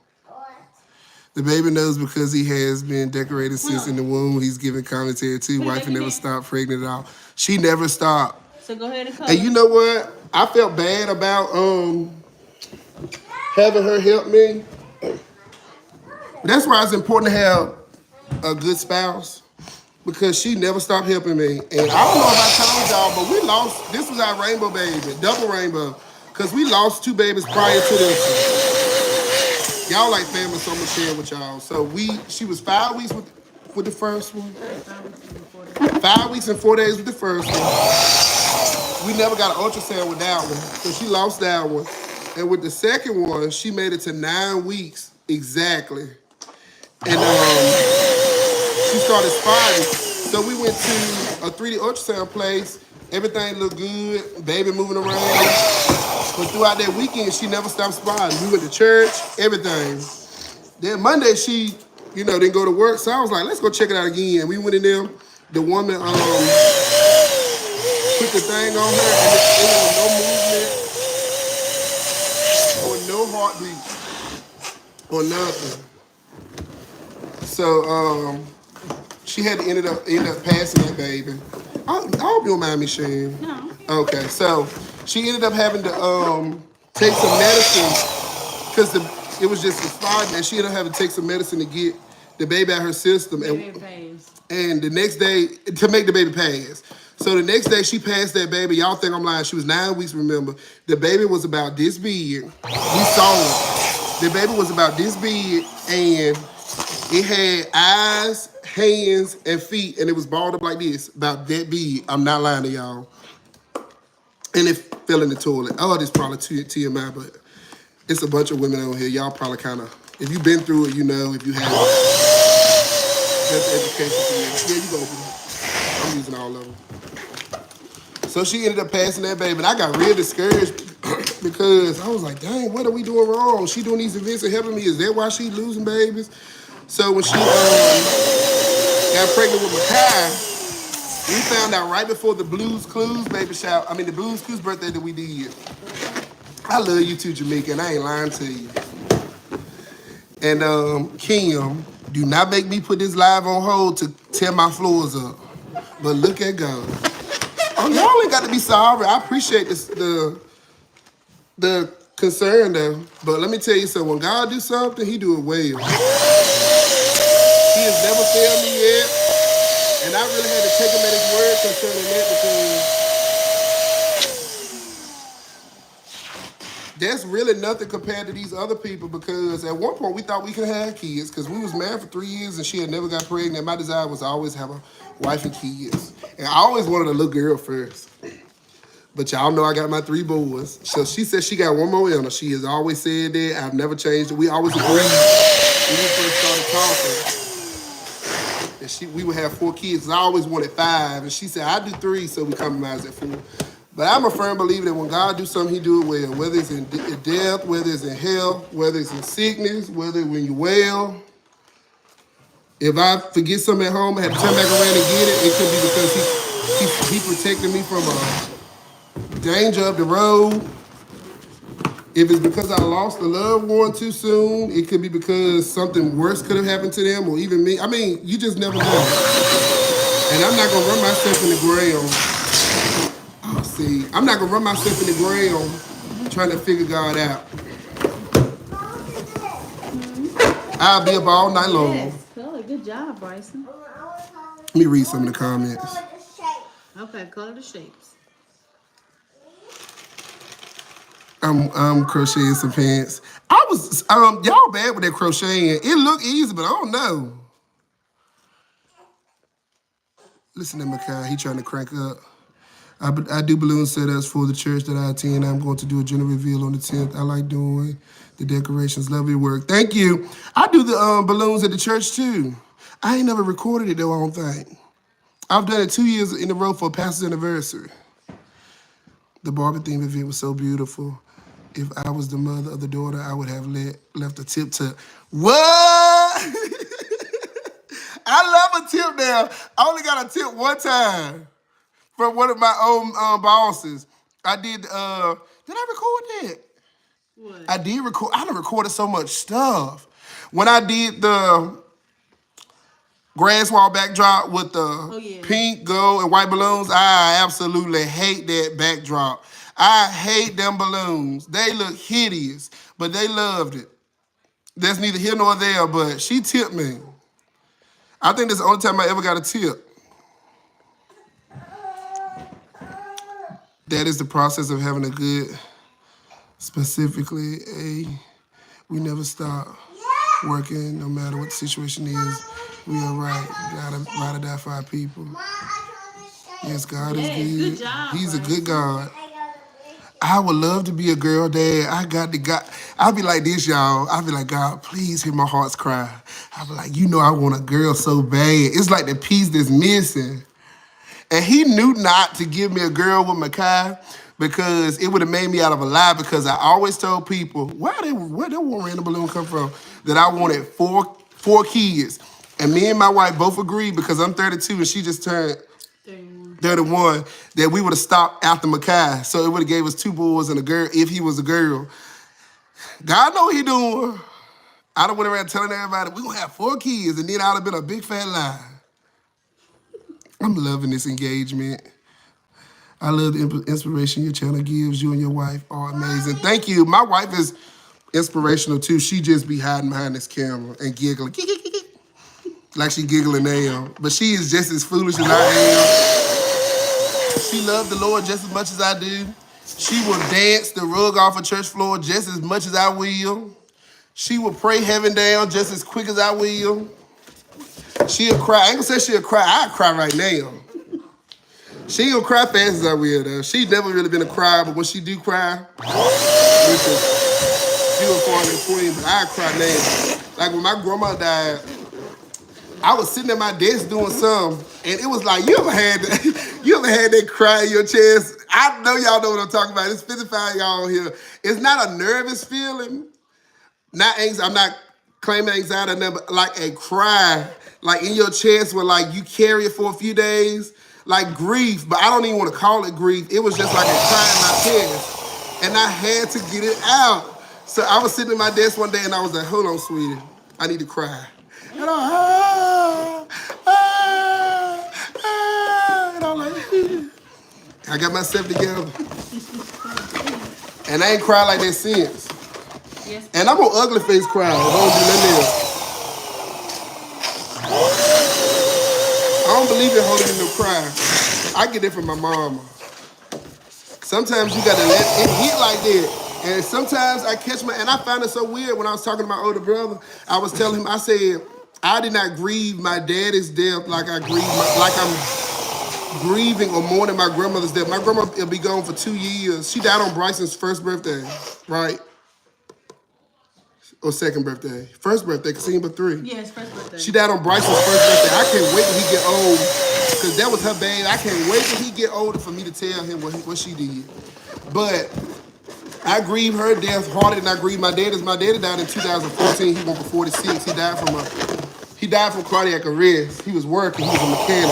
The baby knows because he has been decorated since in the womb. He's giving commentary to his wife and never stopped pregnant at all. She never stopped. So go ahead and color. And you know what? I felt bad about having her help me. That's why it's important to have a good spouse, because she never stopped helping me. And I don't know if I told y'all, but we lost, this was our rainbow baby, double rainbow, because we lost 2 babies prior to this. Y'all like family, so I'm gonna share with y'all. So she was 5 weeks with the first one. 5 weeks and 4 days with the first one. We never got an ultrasound with that one, so she lost that one. And with the second one, she made it to 9 weeks exactly. And she started spotting. So we went to a 3D ultrasound place. Everything looked good, baby moving around. But throughout that weekend, she never stopped spotting. We went to church, everything. Then Monday, she, didn't go to work. So I was like, let's go check it out again. We went in there. The woman put the thing on her, and it was no movement or no heartbeat or nothing. So she had to end up passing that baby. I hope you don't mind me sharing. No. Okay, so she ended up having to take some medicine because it was just expired, and she ended up having to take some medicine to get the baby out her system. Baby pass. And the next day, to make the baby pass. So the next day she passed that baby. Y'all think I'm lying. She was 9 weeks, remember. The baby was about this big. We saw it. The baby was about this big, and it had eyes, hands, and feet, and it was balled up like this, about that big. I'm not lying to y'all. And it fell in the toilet. Oh, this probably TMI, but it's a bunch of women on here. Y'all probably kind of, if you've been through it, you know. If you haven't, that's education for you. Yeah, you go open it. I'm using all of them. So she ended up passing that baby, and I got real discouraged because I was like, dang, what are we doing wrong? She doing these events and helping me. Is that why she losing babies? So when she got pregnant with Makai, we found out right before the Blues Clues baby shower. I mean, the Blues Clues birthday that we did. I love you too, Jamaica, and I ain't lying to you. And Kim, do not make me put this live on hold to tear my floors up. But look at God. Oh, y'all ain't got to be sorry. I appreciate this, the concern though. But let me tell you something. When God do something, he do it well. He has never failed me yet. And I really had to take him at his word concerning that because that's really nothing compared to these other people, because at one point we thought we could have kids because we was married for 3 years and she had never got pregnant. My desire was to always have a wife and kids. And I always wanted a little girl first. But y'all know I got my 3 boys. So she said she got one more in her. She has always said that. I've never changed it. We always agreed when we first started talking that we would have 4 kids. I always wanted 5. And she said, I do 3, so we compromised at 4. But I'm a firm believer that when God do something, he do it well. Whether it's in death, whether it's in health, whether it's in sickness, whether when you're well. If I forget something at home, I have to turn back around and get it. It could be because he protected me from danger up the road. If it's because I lost a loved one too soon, it could be because something worse could have happened to them or even me. I mean, you just never know. And I'm not going to run myself in the ground. Oh, see, I'm not going to run myself in the ground trying to figure God out. I'll be up all night long. Yes, color. Good job, Bryson. Let me read some of the comments. Okay, color the shapes. I'm crocheting some pants. I was y'all bad with that crocheting. It look easy, but I don't know. Listen to Makai, he trying to crank up. I do balloon setups for the church that I attend. I'm going to do a general reveal on the 10th. I like doing the decorations. Lovely work. Thank you. I do the balloons at the church too. I ain't never recorded it though, I don't think. I've done it 2 years in a row for a pastor's anniversary. The Barbie theme event was so beautiful. If I was the mother of the daughter, I would have left a tip to, what? I love a tip now. I only got a tip one time from one of my own bosses. I did I record that? What? I did record, I done recorded so much stuff. When I did the grass wall backdrop with the pink, gold, and white balloons, I absolutely hate that backdrop. I hate them balloons. They look hideous, but they loved it. That's neither here nor there, but she tipped me. I think that's the only time I ever got a tip. That is the process of having a good, specifically, we never stop working no matter what the situation is. We are right. Gotta ride or die for our people. Yes, God is good. Good job, He's a good God. I would love to be a girl dad. I'll be like this, y'all. I'll be like, God, please hear my heart's cry. I'll be like, I want a girl so bad. It's like the piece that's missing. And he knew not to give me a girl with Makai because it would have made me out of a lie, because I always told people, where did one random balloon come from? That I wanted four kids. And me and my wife both agreed, because I'm 32 and she just turned 31, that we would have stopped after Makai. So it would have gave us 2 boys and a girl if he was a girl. God know what he doing. I done went around telling everybody, we're going to have 4 kids, and then I'd have been a big fat lie. I'm loving this engagement. I love the inspiration your channel gives. You and your wife are amazing. Thank you. My wife is inspirational too. She just be hiding behind this camera and giggling. Like she giggling now. But she is just as foolish as I am. She loved the Lord just as much as I do. She will dance the rug off a church floor just as much as I will. She will pray heaven down just as quick as I will. She'll cry. I ain't gonna say she'll cry. I'll cry right now. She ain't gonna cry fast as I will, though. She's never really been a crier, but when she do cry, which is few and far in between, but I cry now. Like when my grandma died, I was sitting at my desk doing something, and it was like, you ever had that cry in your chest? I know y'all know what I'm talking about. It's 55 y'all here. It's not a nervous feeling, not anxiety. I'm not claiming anxiety or nothing, but like a cry, like in your chest where like you carry it for a few days, like grief, but I don't even want to call it grief. It was just like a cry in my chest, and I had to get it out. So I was sitting at my desk one day, and I was like, hold on, sweetie, I need to cry. And I'm like, I got myself together. And I ain't cried like that since. Yes. And I'm on ugly face cry. I don't do nothing else. I don't believe in holding in no cry. I get it from my mama. Sometimes you gotta let it hit like that. And sometimes I catch and I found it so weird when I was talking to my older brother. I was telling him, I said, I did not grieve my daddy's death like I'm grieving or mourning my grandmother's death. My grandma will be gone for 2 years. She died on Bryson's first birthday, right? Or second birthday. First birthday, because he ain't but 3. Yes, first birthday. She died on Bryson's first birthday. I can't wait till he get old, because that was her baby. I can't wait till he get older for me to tell him what she did. But I grieve her death harder than I grieve my daddy's. My daddy died in 2014. He went for 46. He died from cardiac arrest. He was working. He was a mechanic.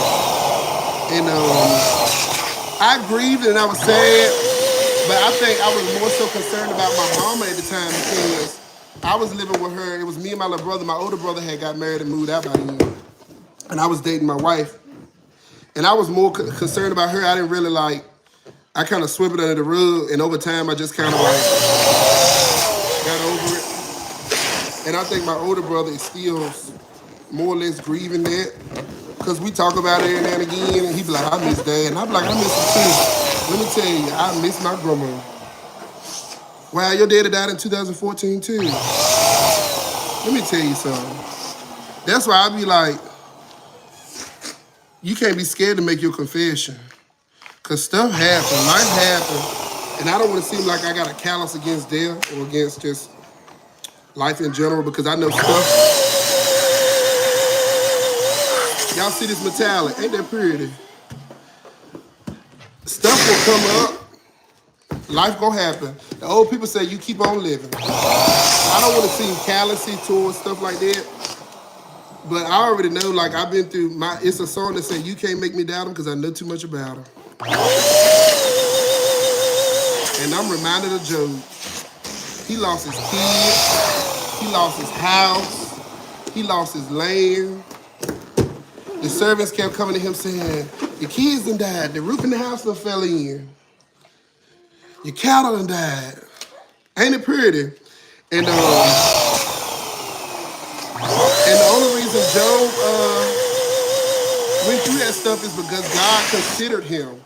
And I grieved and I was sad, but I think I was more so concerned about my mama at the time because I was living with her. It was me and my little brother. My older brother had got married and moved out by then. And I was dating my wife. And I was more concerned about her. I didn't really I kind of swept it under the rug, and over time, I just kind of got over it. And I think my older brother is still more or less grieving that, because we talk about it every now and again, and he be like, I miss Dad, and I be like, I miss him too. Let me tell you, I miss my grandma. Wow, your daddy died in 2014 too. Let me tell you something. That's why I be like, you can't be scared to make your confession. Because stuff happens, life happens, and I don't want to seem like I got a callous against death or against just life in general, because I know stuff. Y'all see this metallic, ain't that pretty? Stuff will come up, life gonna happen. The old people say you keep on living. I don't want to seem callousy towards stuff like that, but I already know, I've been through it's a song that says you can't make me doubt him because I know too much about him. And I'm reminded of Job. He lost his kids, he lost his house, he lost his land. The servants kept coming to him saying, your kids done died, the roof in the house done fell in, your cattle done died. Ain't it pretty? And the only reason Job went through that stuff is because God considered him.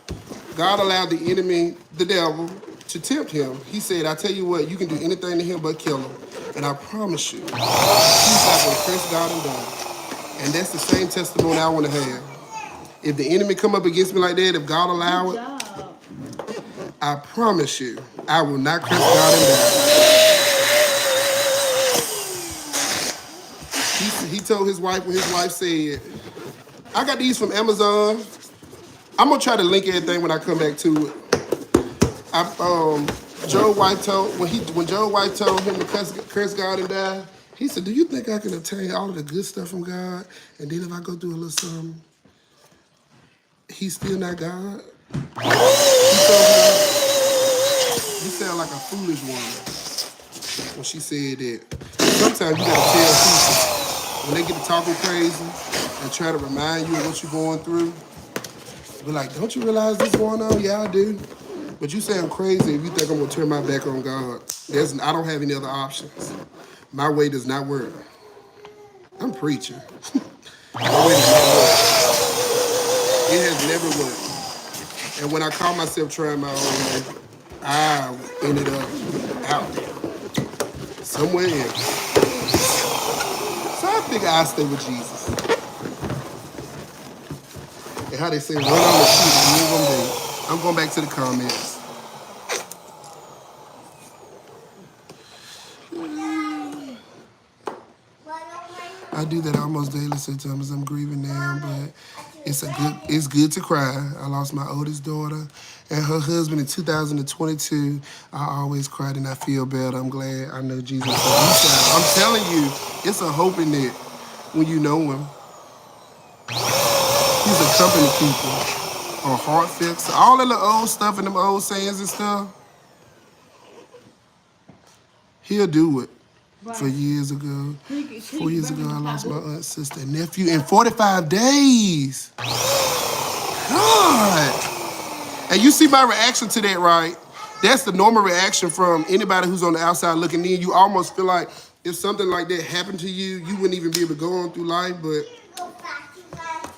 God allowed the enemy, the devil, to tempt him. He said, I tell you what, you can do anything to him but kill him. And I promise you, he's not going to curse God and die. And that's the same testimony I want to have. If the enemy come up against me like that, if God allow it, I promise you, I will not curse God and die. He told his wife when his wife said, I got these from Amazon. I'm gonna try to link everything when I come back to it. Joe's wife told when Joe's wife told him to curse God and die, he said, do you think I can obtain all of the good stuff from God, and then if I go through a little something, he's still not God? He told her, you sound like a foolish woman when she said that. Sometimes you gotta tell people when they get to talking crazy and try to remind you of what you're going through. Be like, don't you realize this going on? Yeah, I do. But you sound crazy if you think I'm gonna turn my back on God. I don't have any other options. My way does not work. I'm preaching. Oh, it never worked. It has never worked. And when I caught myself trying my own way, I ended up out there, somewhere else. So I figure I'll stay with Jesus. And how they say, run on the sheet, and move on there. I'm going back to the comments. I do that almost daily sometimes. I'm grieving now, but it's good to cry. I lost my oldest daughter and her husband in 2022. I always cried and I feel better. I'm glad I know Jesus. I'm telling you, it's a hope in it when you know him. He's a company keeper, a heart fixer, all of the old stuff and them old sayings and stuff. He'll do it. Right. For years ago, 4 years ago, I lost my aunt, sister, and nephew in 45 days. God. And you see my reaction to that, right? That's the normal reaction from anybody who's on the outside looking in. You almost feel like if something like that happened to you, you wouldn't even be able to go on through life. But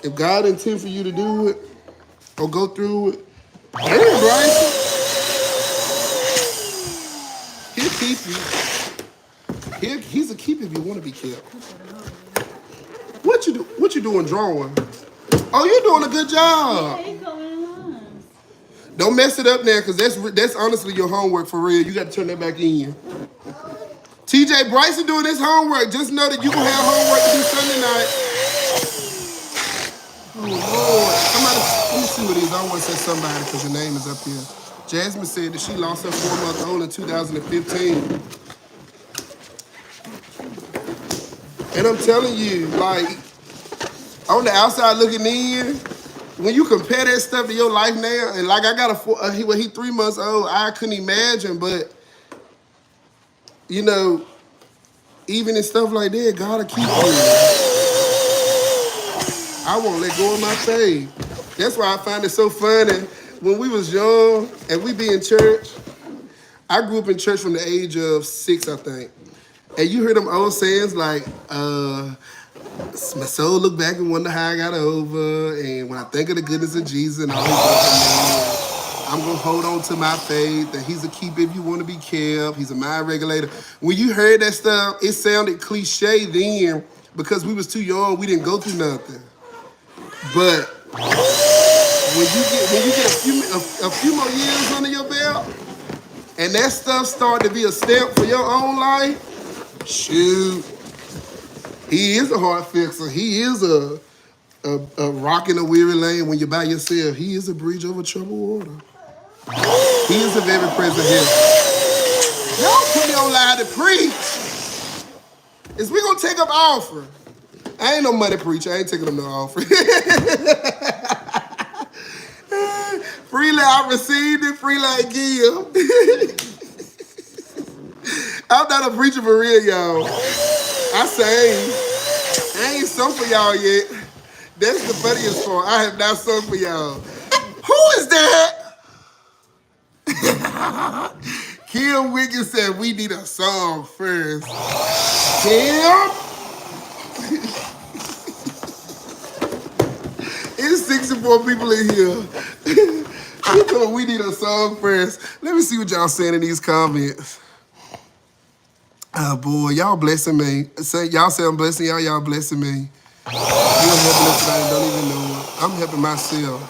if God intended for you to do it or go through it, hey, Bryson, he'll keep you. He's a keeper if you want to be kept. What you doing drawing? Oh, you're doing a good job. Yeah, you going in lines. Don't mess it up now, because that's honestly your homework for real. You got to turn that back in. TJ Bryson doing his homework. Just know that you gonna have homework to do Sunday night. Oh Lord. Somebody, let me see what it is. I don't want to say somebody because your name is up here. Jasmine said that she lost her 4-month-old in 2015. And I'm telling you, like, on the outside looking in, when you compare that stuff to your life now, and like I got he 3 months old, I couldn't imagine, but you know, even in stuff like that, God will keep you. I won't let go of my faith. That's why I find it so funny. When we was young and we be in church, I grew up in church from the age of 6, I think. And you hear them old sayings like, my soul look back and wonder how I got over. And when I think of the goodness of Jesus and all he's done for me, I'm going to hold on to my faith. That he's a keeper if you want to be kept. He's a mind regulator. When you heard that stuff, it sounded cliche then because we was too young. We didn't go through nothing. But when you get a few more years under your belt and that stuff start to be a step for your own life, shoot. He is a heart fixer. He is a rock in a weary lane when you're by yourself. He is a bridge over troubled water. He is a very present help. Y'all put me on live to preach. Is we gonna take up offering? I ain't no money preacher. I ain't taking up no offering. Freely I received it. Freely I give. I'm not a preacher for real, y'all. I sang. I ain't sung for y'all yet. That's the funniest part. I have not sung for y'all. Who is that? Kim Wiggins said we need a song first. Kim? It's 64 people in here. You told we need a song first. Let me see what y'all saying in these comments. Oh boy, y'all blessing me. Y'all say I'm blessing y'all, y'all blessing me. You're helping us tonight and don't even know it. I'm helping myself.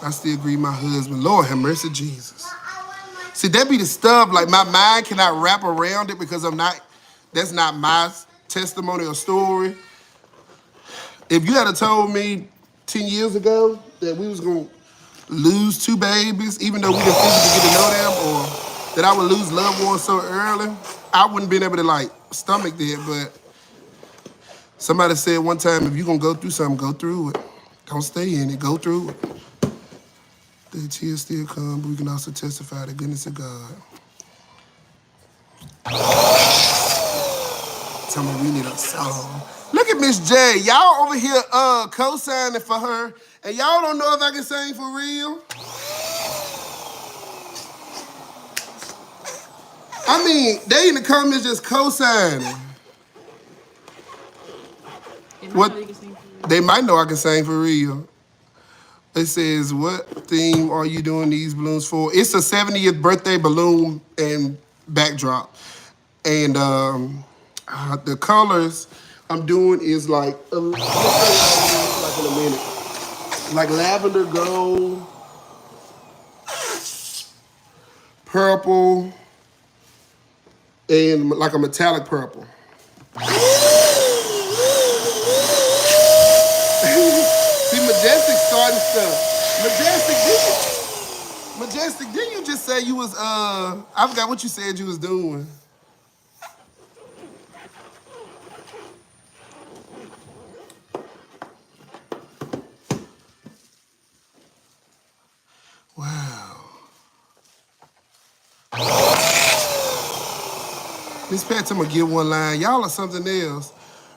I still grieve my husband. Lord have mercy, Jesus. See, that be the stuff, like my mind cannot wrap around it because that's not my testimony or story. If you had told me 10 years ago that we was gonna lose 2 babies, even though we didn't physically get to know them, or that I would lose loved ones so early, I wouldn't been able to like stomach that. But somebody said one time, if you're gonna go through something, go through it. Don't stay in it, go through it. The tears still come, but we can also testify the goodness of God. Tell me we need a song. Look at Miss J. Y'all over here co-signing for her, and y'all don't know if I can sing for real. I mean, they in the comments just co-signing. What? know you can sing for real. They might know I can sing for real. It says, what theme are you doing these balloons for? It's a 70th birthday balloon and backdrop. And the colors I'm doing is like, like in a minute. Like lavender gold, purple, and like a metallic purple. See, Majestic starting stuff. Majestic, didn't you just say you was, I forgot what you said you was doing. Wow. Miss Pat, I'm gonna get one line. Y'all are something else.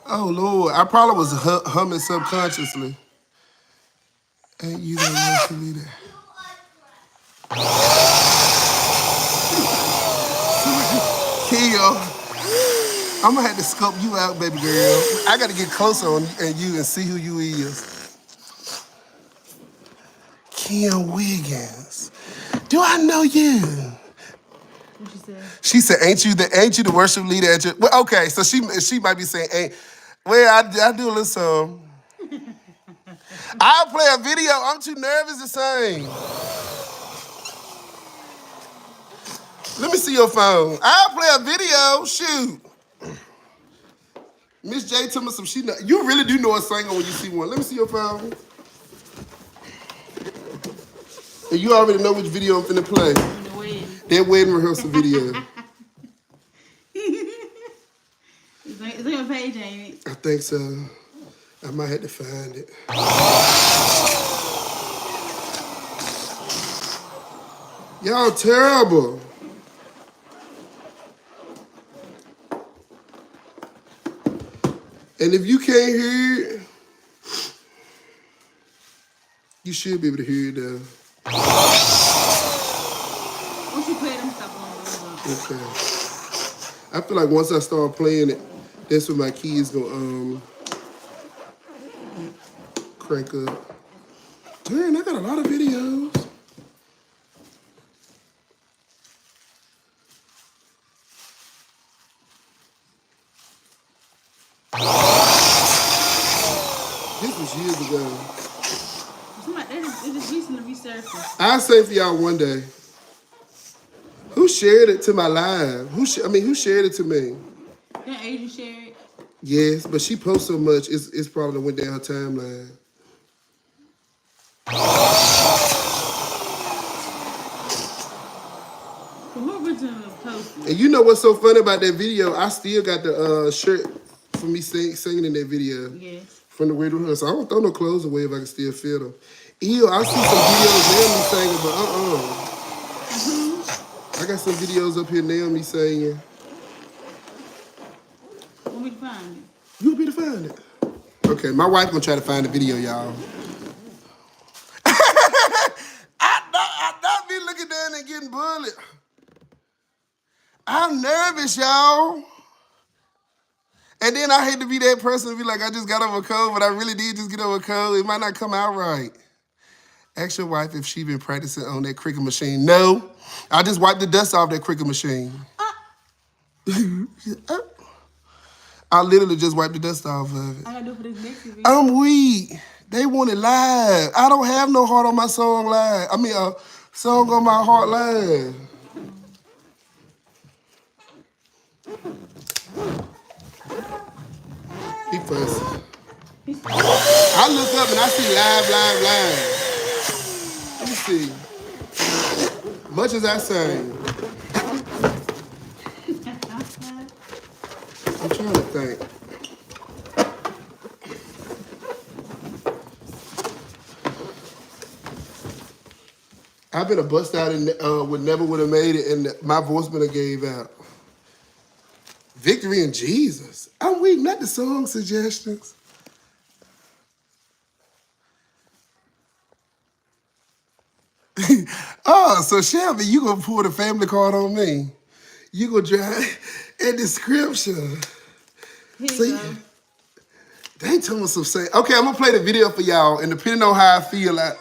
Oh, Lord. I probably was humming subconsciously. Ain't you gonna want to be there? Kill. I'm gonna have to scope you out, baby girl. I gotta get closer on you and see who you is. Kim Wiggins. Do I know you? What you said? She said, ain't you the worship leader at your... Well, okay, so she might be saying, ain't... Well, I do a little song. I'll play a video. I'm too nervous to sing. Let me see your phone. I'll play a video. Shoot. Miss J told me some she know. You really do know a singer when you see one. Let me see your phone. And you already know which video I'm finna play. The wedding. That wedding rehearsal video. It's on your page, ain't it? I think so. I might have to find it. Y'all terrible. And if you can't hear it, you should be able to hear it though. Once you play them, stop on those. Okay. I feel like once I start playing it, that's when my kids gonna crank up. Dang, I got a lot of videos. This was years ago. It just recently resurfaced. I'll say for y'all one day. Who shared it to my live? Who shared it to me? Didn't Adrian share it? Yes, but she posts so much, it's probably went down her timeline. Who originally posted? And you know what's so funny about that video? I still got the shirt for me singing in that video. Yes. From the wedding rehearsal. I don't throw no clothes away if I can still fit them. Ew, I see some videos Naomi singing, but I got some videos up here Naomi singing. Want me to find it? You want me to find it? Okay, my wife gonna try to find the video, y'all. I not be looking down and getting bullied. I'm nervous, y'all. And then I hate to be that person to be like, I just got over a cold, but I really did just get over a cold. It might not come out right. Ask your wife if she been practicing on that cricket machine. No, I just wiped the dust off that cricket machine. I literally just wiped the dust off of it. I gotta do it for this next video. I'm weak. They want it live. I don't have no heart on my song live. I mean, a song on my heart live. He fussy. I look up and I see live. Let me see. Much as I sing. I'm trying to think. I've been a bust out and would never would have made it, and my voice been a gave out. Victory in Jesus. I'm weak, not the song suggestions. Oh, so Shelby, you gonna pull the family card on me? You gonna drive a description? Here So you go. They told me some say. Okay, I'm gonna play the video for y'all, and depending on how I feel, like,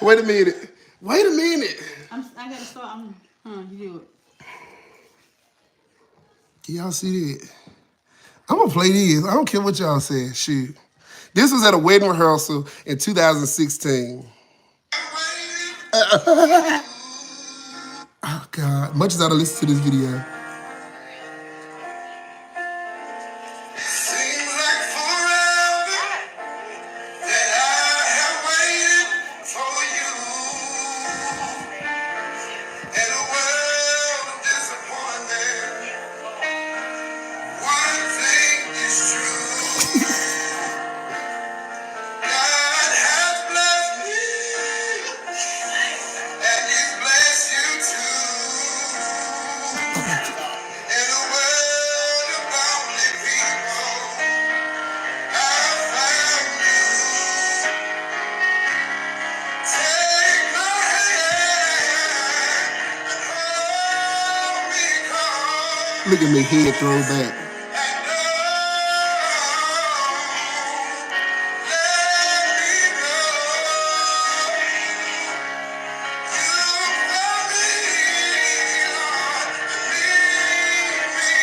wait a minute. Wait a minute. I gotta start. You do it. Can y'all see that? I'm gonna play this. I don't care what y'all say. Shoot. This was at a wedding rehearsal in 2016. Oh God. Much as I listen to this video. Seems like forever that I have waited for you. In a world of disappointment, one thing is true. God has blessed me, and He's blessed you too. In a world of lonely people, I found you. Take my hand and hold me close. Look at me head thrown back. And don't let me go. You love me, Lord, leave me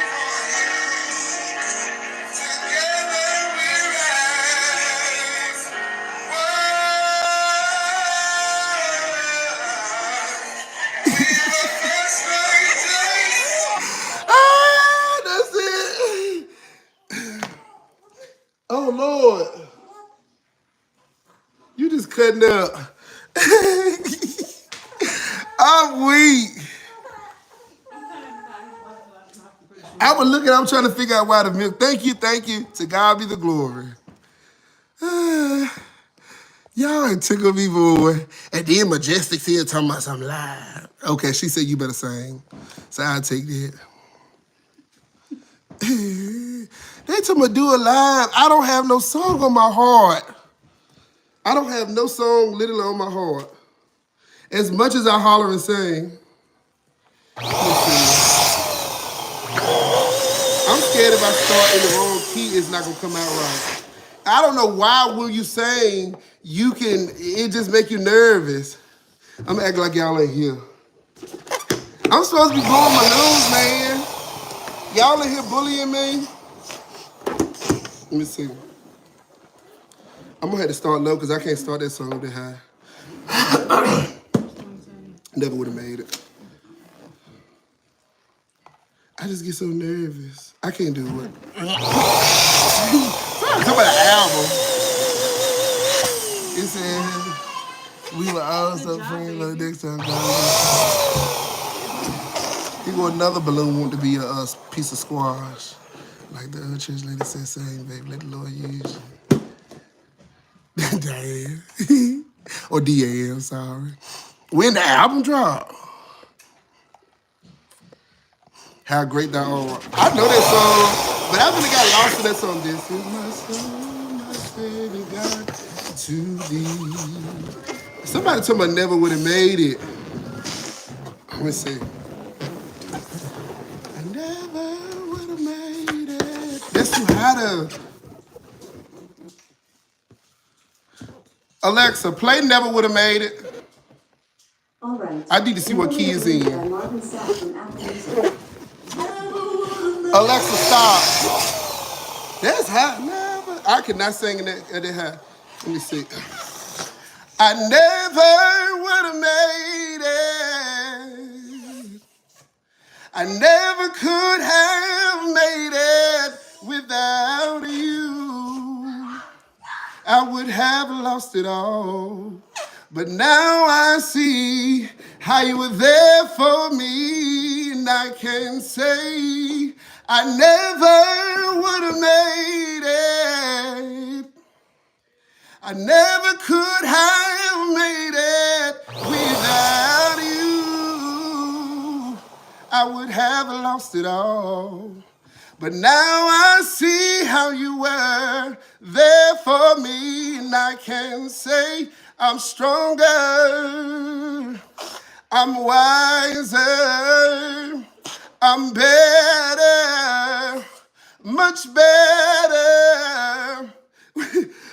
for you. Together we rise. Ah, that's it. Oh Lord, you just cutting up. I'm weak. I was looking, I'm trying to figure out why the milk. Thank you. To God be the glory. Y'all ain't tickled me, boy. And then Majestic's here talking about something live. Okay, she said you better sing. So I'll take that. They told me to do it live. I don't have no song on my heart. I don't have no song literally on my heart. As much as I holler and sing. I'm scared if I start in the wrong key, it's not gonna come out right. I don't know why when you sing, it just make you nervous. I'm acting like y'all ain't here. I'm supposed to be blowing my nose, man. Y'all in here bullying me? Let me see. I'm gonna have to start low because I can't start that song that high. Never would have made it. I just get so nervous. I can't do it. Talk about an album. It said, we were all so friends, but next time, he got another balloon want to be a piece of squash. Like the other church lady said, same, baby, let the Lord use you. Diane. Or DA, I'm sorry. When the album drop. How great thou art. I know that song, but I really got lost in that song. This is my song, my Savior God, to thee. Somebody told me I never would have made it. Let me see. I never would have made it. That's too high to. Alexa, play Never Would Have Made It. All right. I need to see what key is in. Alexa, stop. That's high. Never. I cannot sing in that high. Let me see. I never would have made it. I never could have made it without you. I would have lost it all. But now I see how you were there for me, and I can say I never would have made it. I never could have made it without you. I would have lost it all. But now I see how you were there for me, and I can say I'm stronger, I'm wiser, I'm better, mature. much better.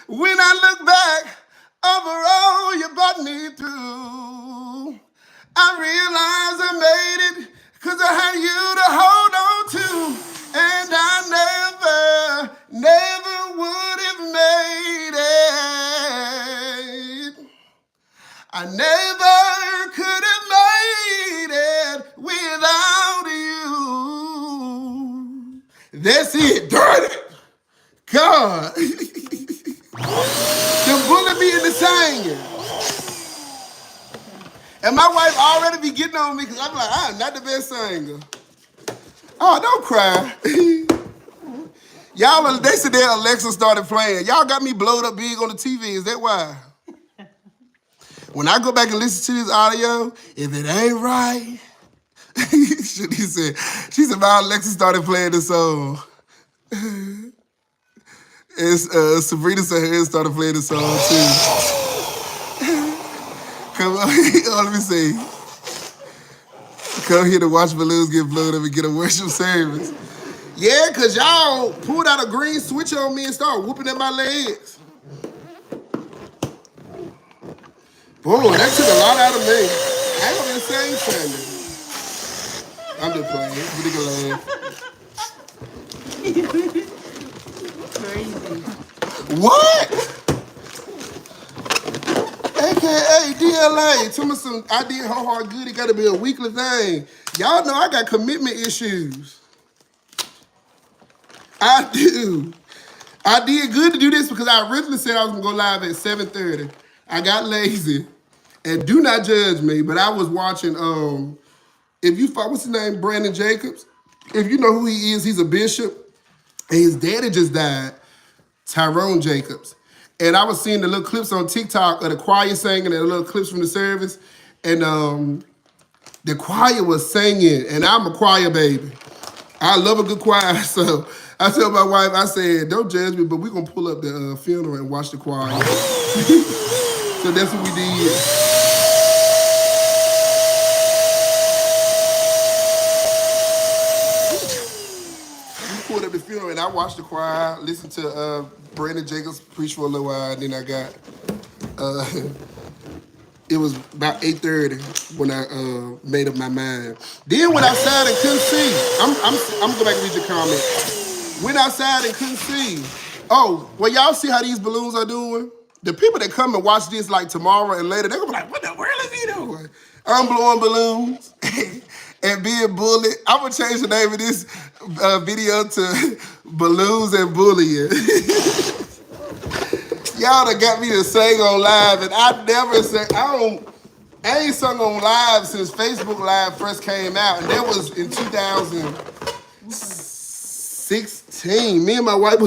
When I look back over all you brought me through, I realize I made it because I had you to hold on to. And I never would have made it. I never could have made it without you. That's it. Darn it. God. The bullet be in the singing. And my wife already be getting on me because I'm like, I'm not the best singer. Oh, don't cry. Y'all, they said that Alexa started playing. Y'all got me blowed up big on the TV. Is that why? When I go back and listen to this audio, if it ain't right, she said, my Alexa started playing the song. And Sabrina Sahara started playing the song too. Come on, let me see. Come here to watch balloons get blown up and get a worship service. Yeah, because y'all pulled out a green switch on me and started whooping at my legs. Boy, that took a lot out of me. I ain't gonna say Sunday. I'm just playing. You can laugh. Crazy. What? AKA DLA. Tell me some, I did how hard good. It gotta be a weekly thing. Y'all know I got commitment issues. I do. I did good to do this because I originally said I was gonna go live at 7:30. I got lazy. And do not judge me, but I was watching, if you follow, what's his name, Brandon Jacobs? If you know who he is, he's a bishop. And his daddy just died, Tyrone Jacobs. And I was seeing the little clips on TikTok of the choir singing and the little clips from the service. And the choir was singing, and I'm a choir baby. I love a good choir, so I told my wife, I said, don't judge me, but we're going to pull up the funeral and watch the choir. So that's what we did. We pulled up the funeral, and I watched the choir, listened to Brandon Jacobs preach for a little while, and then I got, it was about 8:30 when I made up my mind. Then went outside and couldn't see. I'm gonna go back and read your comment. Went outside and couldn't see. Oh, well, y'all see how these balloons are doing? The people that come and watch this like tomorrow and later, they're gonna be like, what the world is he doing? I'm blowing balloons and being bullied. I'm gonna change the name of this video to Balloons and Bullying. Y'all done got me to sing on live, and I never sang. I ain't sung on live since Facebook Live first came out, and that was in 2016. Me and my wife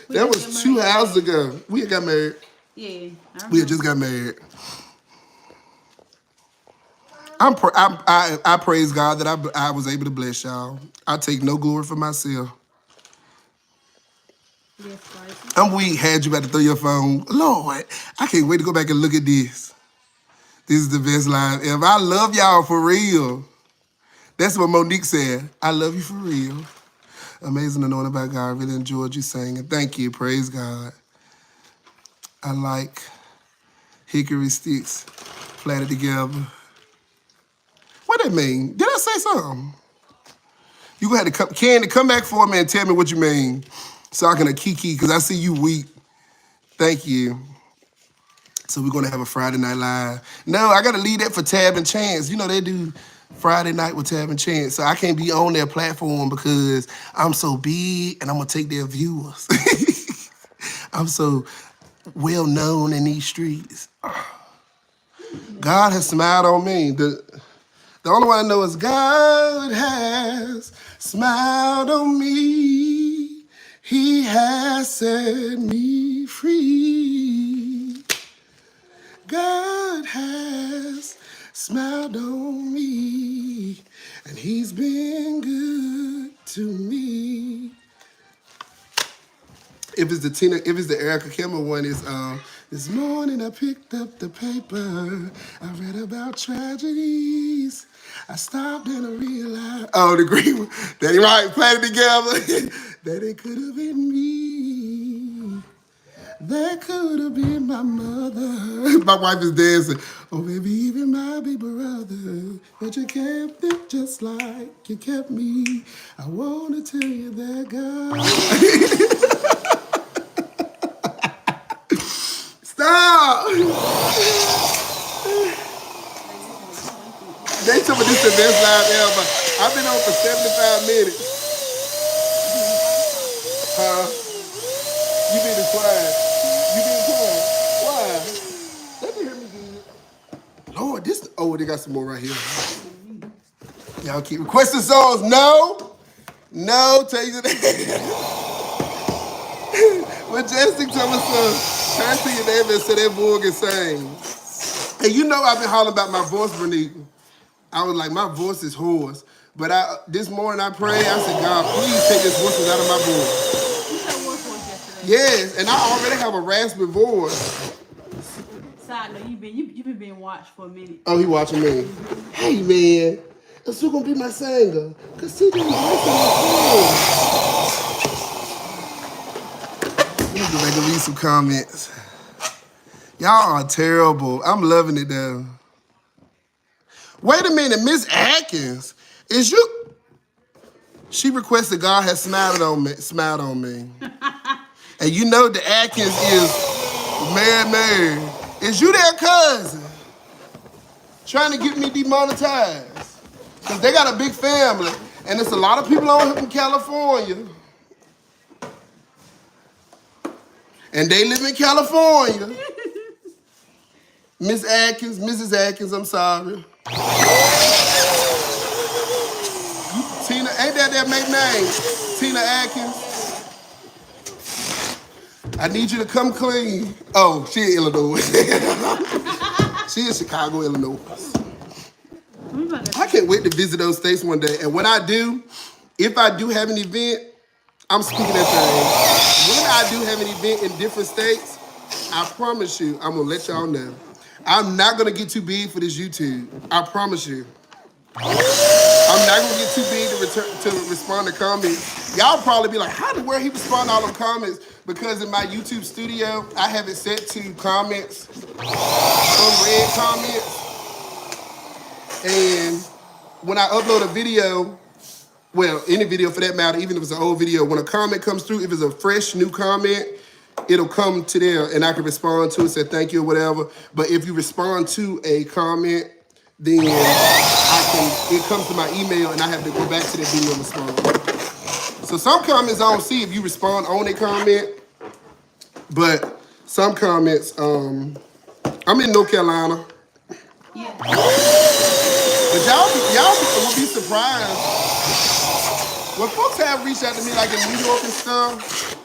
that was 2 houses ago. We had got married. Yeah. We had just got married. I praise God that I was able to bless y'all. I take no glory for myself. Yes, right. I'm weak, had you about to throw your phone. Lord, I can't wait to go back and look at this. This is the best line ever. I love y'all for real. That's what Monique said. I love you for real. Amazing anointing by God. I really enjoyed you singing. Thank you. Praise God. I like hickory sticks platted together. What that mean? Did I say something? You gonna have to come back for me and tell me what you mean so I can kiki, because I see you weak. Thank you. So we're gonna have a Friday Night Live. No, I gotta leave that for Tab and Chance. You know they do Friday night with Tab and Chance, so I can't be on their platform because I'm so big and I'm gonna take their viewers. I'm so well known in these streets. God has smiled on me. The only one I know is God has smiled on me. He has set me free. God has smiled on me, and he's been good to me. If it's the Erica Kimmel one, it's this morning I picked up the paper. I read about tragedies. I stopped and I realized. Oh, the green one. That right, played it together. that it could have been me. That could have been my mother. My wife is dancing. Oh, maybe even my big brother. But you kept it just like you kept me. I want to tell you that, God. Stop! They told me this is the best live ever. I've been on for 75 minutes. Huh? You being quiet. You being quiet. Why? Let me hear me good. Lord, this. Oh, they got some more right here. Y'all keep requesting songs. No. No, tell you that. Majestic told me, son, turn to your neighbor and say that boy can sing. And you know I've been hollering about my voice, Bernice. I was like, my voice is hoarse. But this morning I prayed, I said, God, please take this voice out of my voice. You said what voice yesterday? Yes, and I already have a raspy voice. Side note, you've been being watched for a minute. Oh, he watching me. Hey, man, that's who gonna be my singer. Cause see them voice in my voice. Let me go back and read some comments. Y'all are terrible. I'm loving it though. Wait a minute, Miss Atkins, is you? She requested God has smiled on me. And you know the Atkins is Mary. Is you their cousin? Trying to get me demonetized. Because they got a big family. And there's a lot of people on here from California. And they live in California. Miss Atkins, Mrs. Atkins, I'm sorry. Tina, ain't that make name? Tina Atkins. I need you to come clean. Oh, she in Illinois. She in Chicago, Illinois. I can't wait to visit those states one day. And when I do, if I do have an event, I'm speaking that thing. When I do have an event in different states, I promise you, I'm gonna let y'all know. I'm not gonna get too big for this YouTube. I promise you. I'm not gonna get too big to respond to comments. Y'all probably be like, how the world he respond to all them comments? Because in my YouTube studio, I have it set to comments, unread comments. And when I upload a video, well, any video for that matter, even if it's an old video, when a comment comes through, if it's a fresh new comment, it'll come to there and I can respond to it, say thank you or whatever. But if you respond to a comment, then it comes to my email and I have to go back to that video and respond. So some comments I don't see if you respond on a comment, but some comments, I'm in North Carolina. Yeah. But y'all will be surprised. When folks have reached out to me like in New York and stuff,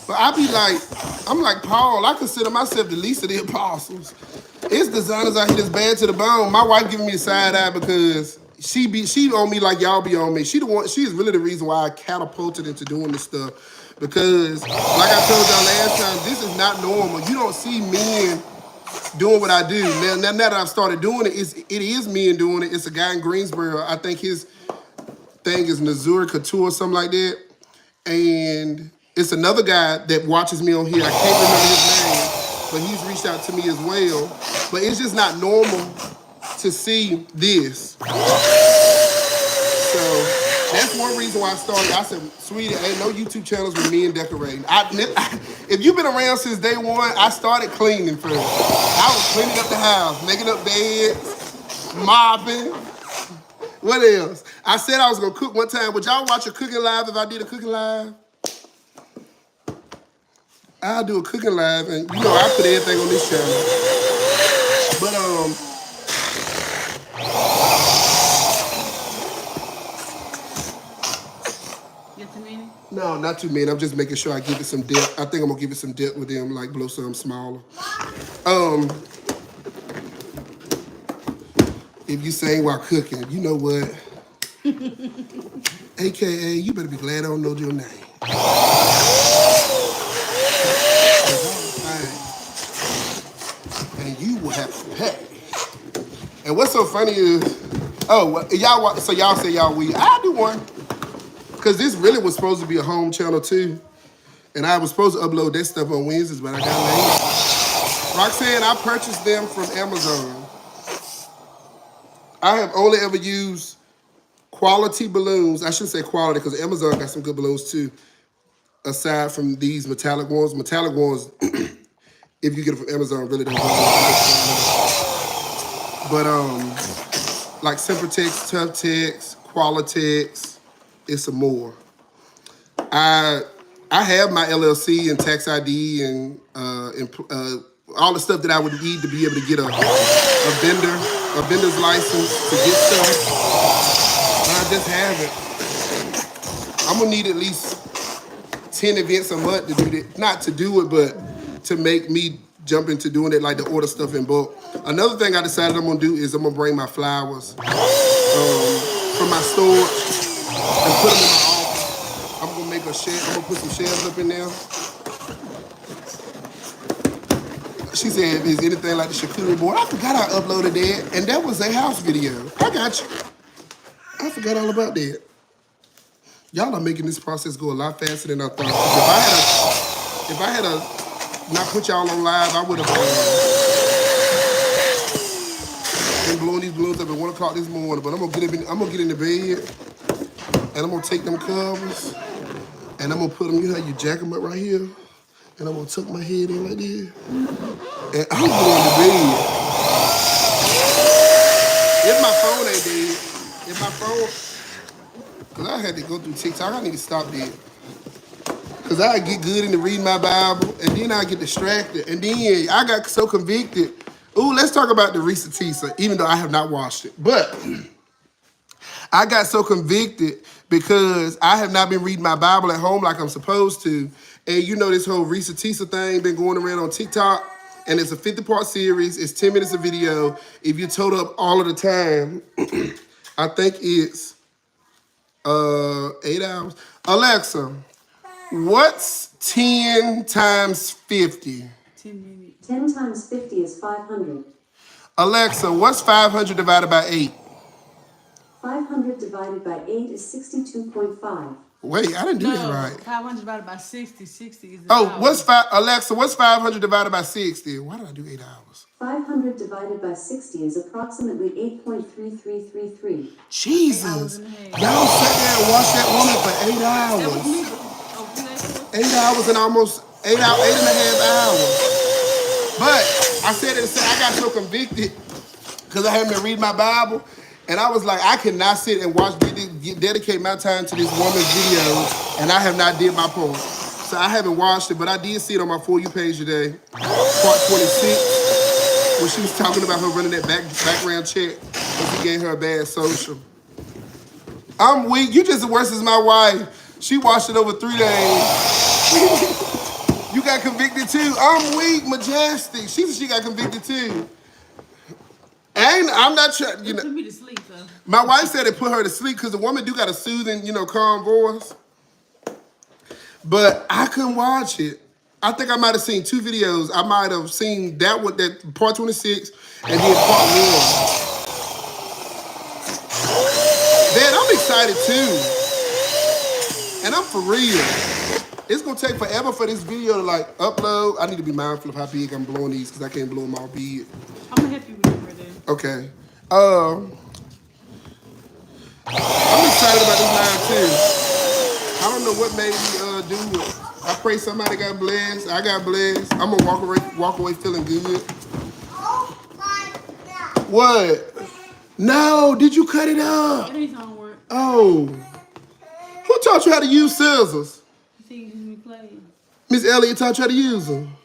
but I'm like, Paul, I consider myself the least of the apostles. It's designers out here that's bad to the bone. My wife giving me the side eye because she on me like y'all be on me. She is really the reason why I catapulted into doing this stuff. Because like I told y'all last time, this is not normal. You don't see men doing what I do. Now that I've started doing it, it is men doing it. It's a guy in Greensboro. I think his thing is Nazuri Couture or something like that. And it's another guy that watches me on here. I can't remember his name, but he's reached out to me as well. But it's just not normal to see this. So that's one reason why I started. I said, sweetie, ain't no YouTube channels with me and decorating. If you've been around since day one, I started cleaning first. I was cleaning up the house, making up beds, mopping. What else? I said I was gonna cook one time. Would y'all watch a cooking live if I did a cooking live? I'll do a cooking live, and you know I put everything on this channel. But You too many? no, not too many. I'm just making sure I give it some depth. I think I'm gonna give it some depth with them, like blow something smaller. If you sing while cooking, you know what? AKA, you better be glad I don't know your name. And you will have to pay. And what's so funny is, so y'all say y'all will. I'll do one. Because this really was supposed to be a home channel too. And I was supposed to upload that stuff on Wednesdays, but I got late. Roxanne, I purchased them from Amazon. I have only ever used quality balloons. I shouldn't say quality because Amazon got some good balloons too. Aside from these metallic ones. Metallic ones, if you get it from Amazon, really don't go. But like Sempertex, Tuftex, Qualitex, it's some more. I have my LLC and tax ID and all the stuff that I would need to be able to get a vendor's license to get stuff. But I just haven't. I'm gonna need at least 10 events a month to do that. Not to do it, but to make me jump into doing it, like to order stuff in bulk. Another thing I decided I'm gonna do is I'm gonna bring my flowers from my store and put them in my office. I'm gonna make a shed. I'm gonna put some shelves up in there. She said, "Is anything like the charcuterie board?" I forgot I uploaded that, and that was a house video. I got you. I forgot all about that. Y'all are making this process go a lot faster than I thought. If I had not put y'all on live, I would have been blowing these balloons up at 1 o'clock this morning. But I'm gonna get in the bed, and I'm gonna take them covers, and I'm gonna put them. You know how you jack them up right here, and I'm gonna tuck my head in like this, and I'm going to bed. If my phone ain't dead, because I had to go through TikTok, I need to stop that. Because I get good into reading my Bible, and then I get distracted. And then I got so convicted. Ooh, let's talk about the Reese-a-Teesa, even though I have not watched it. But I got so convicted because I have not been reading my Bible at home like I'm supposed to. And you know this whole Reese-a-Teesa thing been going around on TikTok. And it's a 50-part series. It's 10 minutes of video. If you total up all of the time, I think it's 8 hours. Alexa, what's 10 times 50? 10 minutes. 10 times 50 is 500. Alexa, what's 500 divided by 8? 500 divided by 8 is 62.5. Wait, I didn't do that right. 500 divided by 60. 60 is the Oh, hour. Alexa, what's 500 divided by 60? Why did I do 8 hours? 500 divided by 60 is approximately 8.3333. Jesus. 8 hours and a half. Y'all sat there and watched that woman for 8 hours. 8 hours and almost 8 and a half hours. But I said it, I got so convicted because I haven't been reading my Bible. And I was like, I cannot sit and dedicate my time to this woman's video, and I have not did my part. So I haven't watched it, but I did see it on my For You page today, part 26, when she was talking about her running that background check because he gave her a bad social. I'm weak. You just as worse as my wife. She watched it over 3 days. You got convicted too. I'm weak, Majestic. She said she got convicted too. I'm not trying, you know. Put me to sleep, though. My wife said it put her to sleep because the woman do got a soothing, calm voice. But I couldn't watch it. I think I might have seen 2 videos. I might have seen that one, that part 26, and then part 1. Man, I'm excited too. And I'm for real. It's gonna take forever for this video to like upload. I need to be mindful of how big I'm blowing these because I can't blow them all big. I'm going to help you with it right there. Okay. I'm excited about this live too. I don't know what made me do it. I pray somebody got blessed. I got blessed. I'm gonna walk away feeling good. What? No, did you cut it up? It needs homework. Oh. Who taught you how to use scissors? See me play. Miss Elliott taught you how to use them.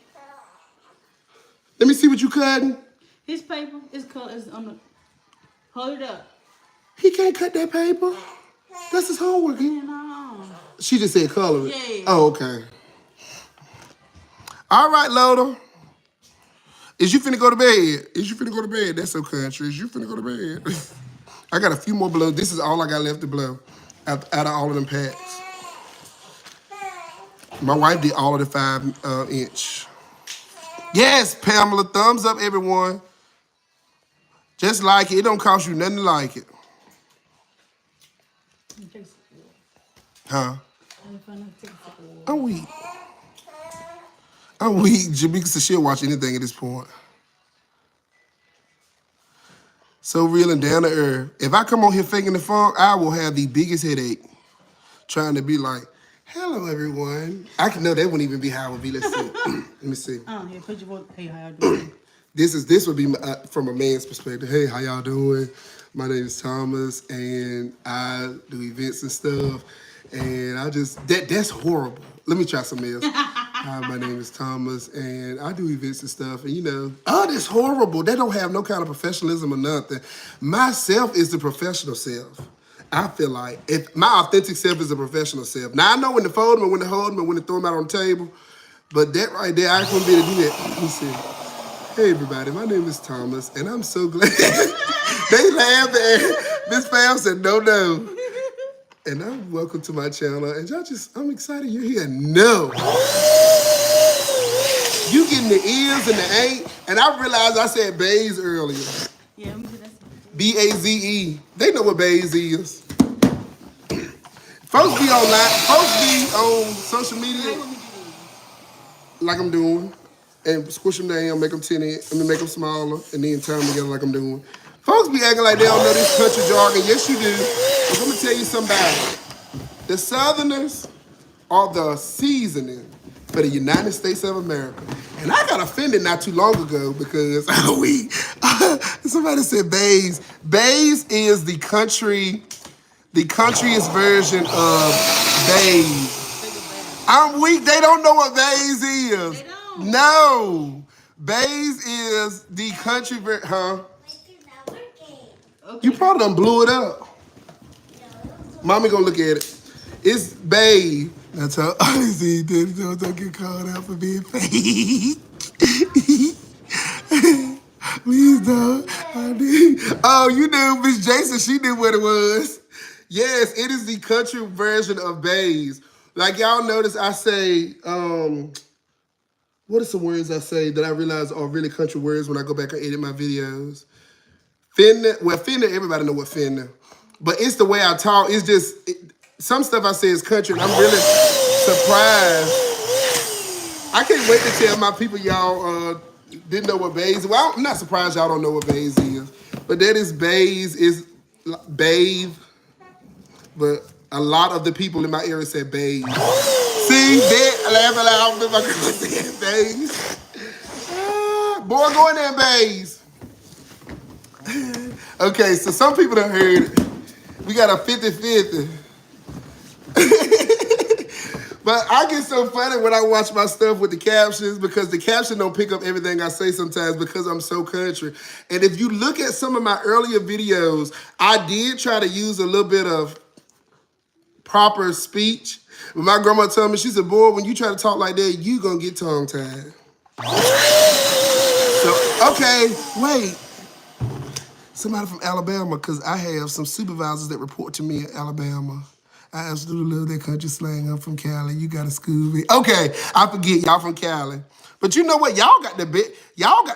Let me see what you cutting. His paper is on the. Hold it up. He can't cut that paper. That's his homework. Man, no. She just said color it. Yeah. Oh, okay. All right, Loda. Is you finna go to bed? That's so country. Is you finna go to bed? I got a few more blows. This is all I got left to blow out of all of them packs. My wife did all of the 5-inch. Yes, Pamela. Thumbs up, everyone. Just like it. It don't cost you nothing to like it. Huh? I didn't find no tickets to the war. I'm weak. I'm weak. Jamaica said she'll watch anything at this point. So real and down to earth. If I come on here faking the funk, I will have the biggest headache. Trying to be like, hello everyone. I can know that wouldn't even be how it would be. Let's see. Let me see. Oh, yeah, put your voice. Hey, how y'all doing? This would be from a man's perspective. Hey, how y'all doing? My name is Thomas, and I do events and stuff. And I just that's horrible. Let me try something else. Hi, my name is Thomas, and I do events and stuff. And that's horrible. They don't have no kind of professionalism or nothing. Myself is the professional self. I feel like if my authentic self is a professional self. Now I know when to fold them and when to hold them and when to throw them out on the table, but that right there, I wouldn't be able to do that. Let me see. Hey everybody, my name is Thomas, and I'm so glad. They laughed and Miss Pam said, no. And I'm welcome to my channel, and I'm excited you're here. No. You getting the ears and the ain't, and I realized I said baze earlier. Yeah, let me see that. B-A-Z-E. They know what baze is. Folks be online, folks be on social media like I'm doing. And squish them down, make them make them smaller, and then tie them together like I'm doing. Folks be acting like they don't know this country jargon. Yes, you do. But let me tell you something about it. The Southerners are the seasoning for the United States of America. And I got offended not too long ago because somebody said Bays. Bays is the country's version of Bays. I'm weak. They don't know what Bays is. They don't. No. Bays is the country version. Huh? Okay. You probably done blew it up. Mommy gonna look at it. It's Bays. That's how honestly don't get called out for being fake. Please don't. Oh, you knew Miss Jason, she knew what it was. Yes, it is the country version of Bays. Like y'all notice I say, what are some words I say that I realize are really country words when I go back and edit my videos? Finna, everybody know what finna. But it's the way I talk. It's just, some stuff I say is country, and I'm really surprised. I can't wait to tell my people y'all didn't know what bays. Well, I'm not surprised y'all don't know what bays is. But that is bays, is bathe. But a lot of the people in my area said bays. See, that laughing loud, my girl said bays. Boy, go in there and bays. Okay, so some people done heard it. We got a 50-50. But I get so funny when I watch my stuff with the captions because the caption don't pick up everything I say sometimes because I'm so country. And if you look at some of my earlier videos, I did try to use a little bit of proper speech. But my grandma told me, she said, boy, when you try to talk like that, you gonna get tongue-tied. So, okay, wait. Somebody from Alabama, because I have some supervisors that report to me in Alabama. I absolutely love that country slang. I'm from Cali. You got to school me. Okay, I forget y'all from Cali. But you know what? Y'all got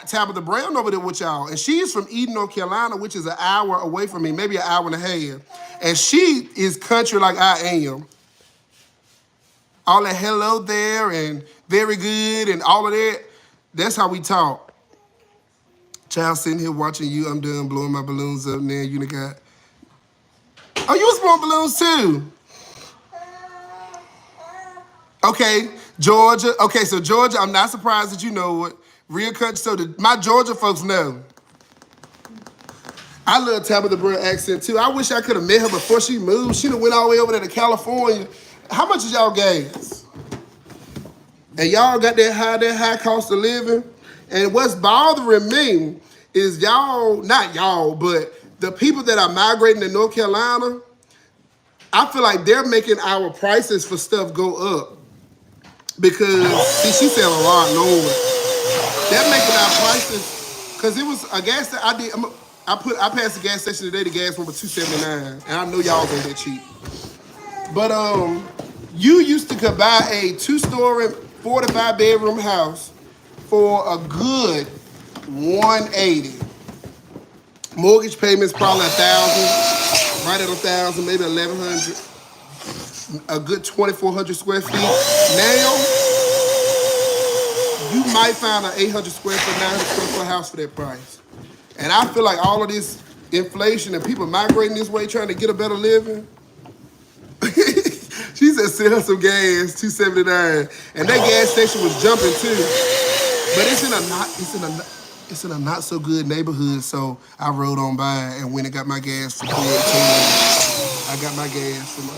Tabitha Brown over there with y'all. And she's from Eden, North Carolina, which is an hour away from me, maybe an hour and a half. And she is country like I am. All that hello there and very good and all of that, that's how we talk. Child sitting here watching you, I'm done blowing my balloons up now. You got. Oh, you was blowing balloons too. Okay, Georgia. Okay, so Georgia, I'm not surprised that you know it. Real country, so my Georgia folks know. I love Tabitha Brown accent too. I wish I could have met her before she moved. She done went all the way over there to California. How much is y'all gas? And y'all got that high cost of living? And what's bothering me is y'all, not y'all, but the people that are migrating to North Carolina, I feel like they're making our prices for stuff go up. Because, see, she said a lot, Lord. They're making our prices, because it was a gas that I passed the gas station today, the gas went for $2.79, and I know y'all ain't that cheap. But you used to could buy a 2-story, 45-bedroom house for a good $180. Mortgage payments probably $1,000, right at $1,000, maybe $1,100. a good 2,400 square feet. Now, you might find an 800 square foot, 900 square foot house for that price. And I feel like all of this inflation and people migrating this way trying to get a better living. She said send her some gas, $2.79. And that gas station was jumping too. But it's in a not so good neighborhood, so I rode on by and went and got my gas for $3.18. I got my gas from